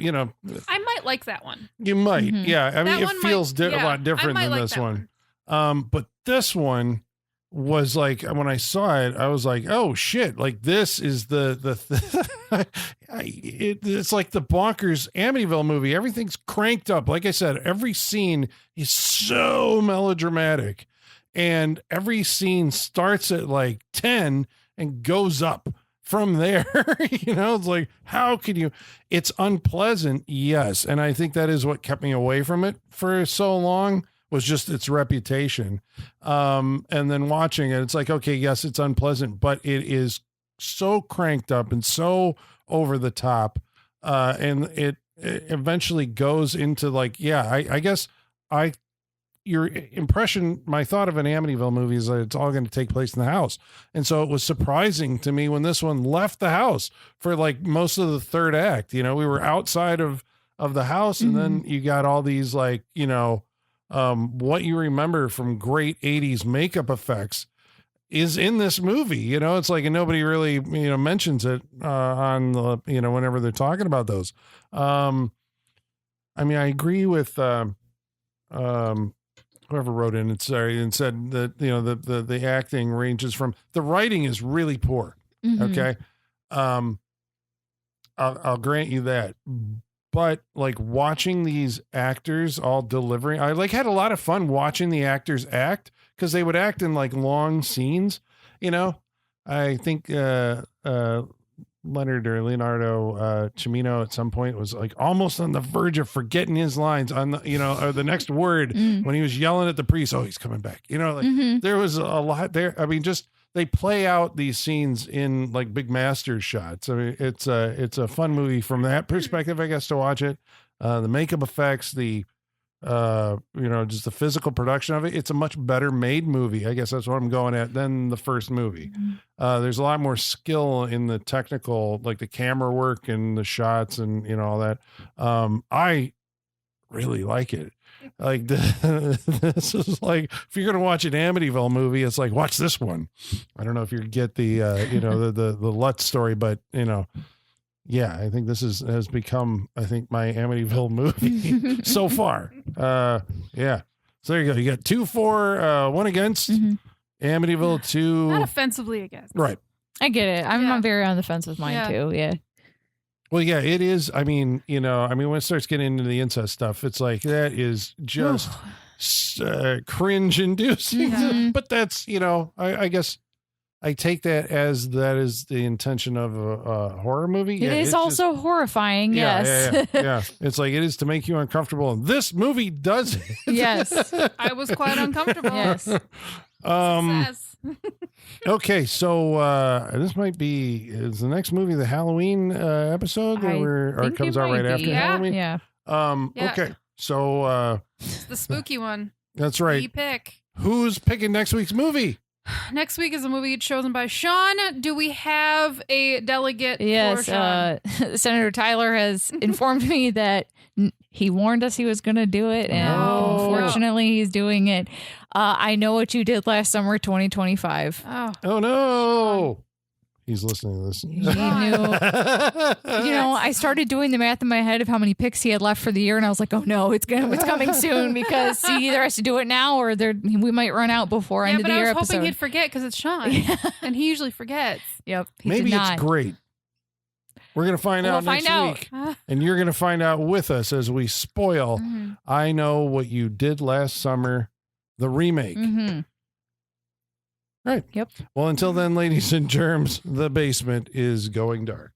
I might like that one. You might. Yeah. I mean, it feels a lot different than this one. But this one was like, when I saw it, I was like, oh shit, like this is it's like the bonkers Amityville movie. Everything's cranked up. Like I said, every scene is so melodramatic and every scene starts at like 10 and goes up from there. It's like, how can you, it's unpleasant. Yes. And I think that is what kept me away from it for so long. Was just its reputation. And then watching it, it's like, okay, yes, it's unpleasant, but it is so cranked up and so over the top. And it eventually goes into like, I guess your impression, my thought of an Amityville movie is that it's all going to take place in the house. And so it was surprising to me when this one left the house for like most of the third act. We were outside of the house and then you got all these like, what you remember from great 80s makeup effects is in this movie. It's like, and nobody really, mentions it on the, whenever they're talking about those. I mean, I agree with whoever wrote in and said that, the acting ranges from, the writing is really poor. Okay. I'll grant you that. But like watching these actors all delivering, I like had a lot of fun watching the actors act because they would act in like long scenes. I think Leonard or Leonardo Cimino at some point was like almost on the verge of forgetting his lines on the, or the next word when he was yelling at the priest. Oh, he's coming back. There was a lot there. I mean, just they play out these scenes in like big master shots. I mean, it's a fun movie from that perspective, I guess, to watch it. The makeup effects, the just the physical production of it. It's a much better made movie. I guess that's what I'm going at than the first movie. There's a lot more skill in the technical, like the camera work and the shots and, all that. I really like it. Like this is like, if you're going to watch an Amityville movie, it's like, watch this one. I don't know if you get the, the Lutz story, but I think this has become, I think, my Amityville movie so far. So there you go. You got 2 for, 1 against. Amityville 2. Not offensively against. Right. I get it. I'm very on the fence with mine too. Yeah. Well, yeah, it is. I mean, when it starts getting into the incest stuff, it's like that is just cringe inducing. But that's, I guess I take that is the intention of a horror movie. It is also horrifying. Yes. Yeah. It's like it is to make you uncomfortable. And this movie does it. Yes. I was quite uncomfortable. Yes. Okay, so this might be is the next movie the Halloween episode or it comes out right after Halloween? Yeah. Okay. So it's the spooky one. That's right. You pick. Who's picking next week's movie? Next week is a movie chosen by Sean. Do we have a delegate yes, for Sean? Senator Tyler has informed me that he warned us he was going to do it, and unfortunately he's doing it. I Know What You Did Last Summer 2025. Oh no. He's listening to this. He knew. I started doing the math in my head of how many picks he had left for the year, and I was like, "Oh no, it's coming soon because he either has to do it now or we might run out before end of the year episode." I was hoping he'd forget because it's Sean, and he usually forgets. Yep. Maybe it's great. We're gonna find out next week, and you're gonna find out with us as we spoil. I Know What You Did Last Summer, the remake. Right. Yep. Well, until then, ladies and germs, the basement is going dark.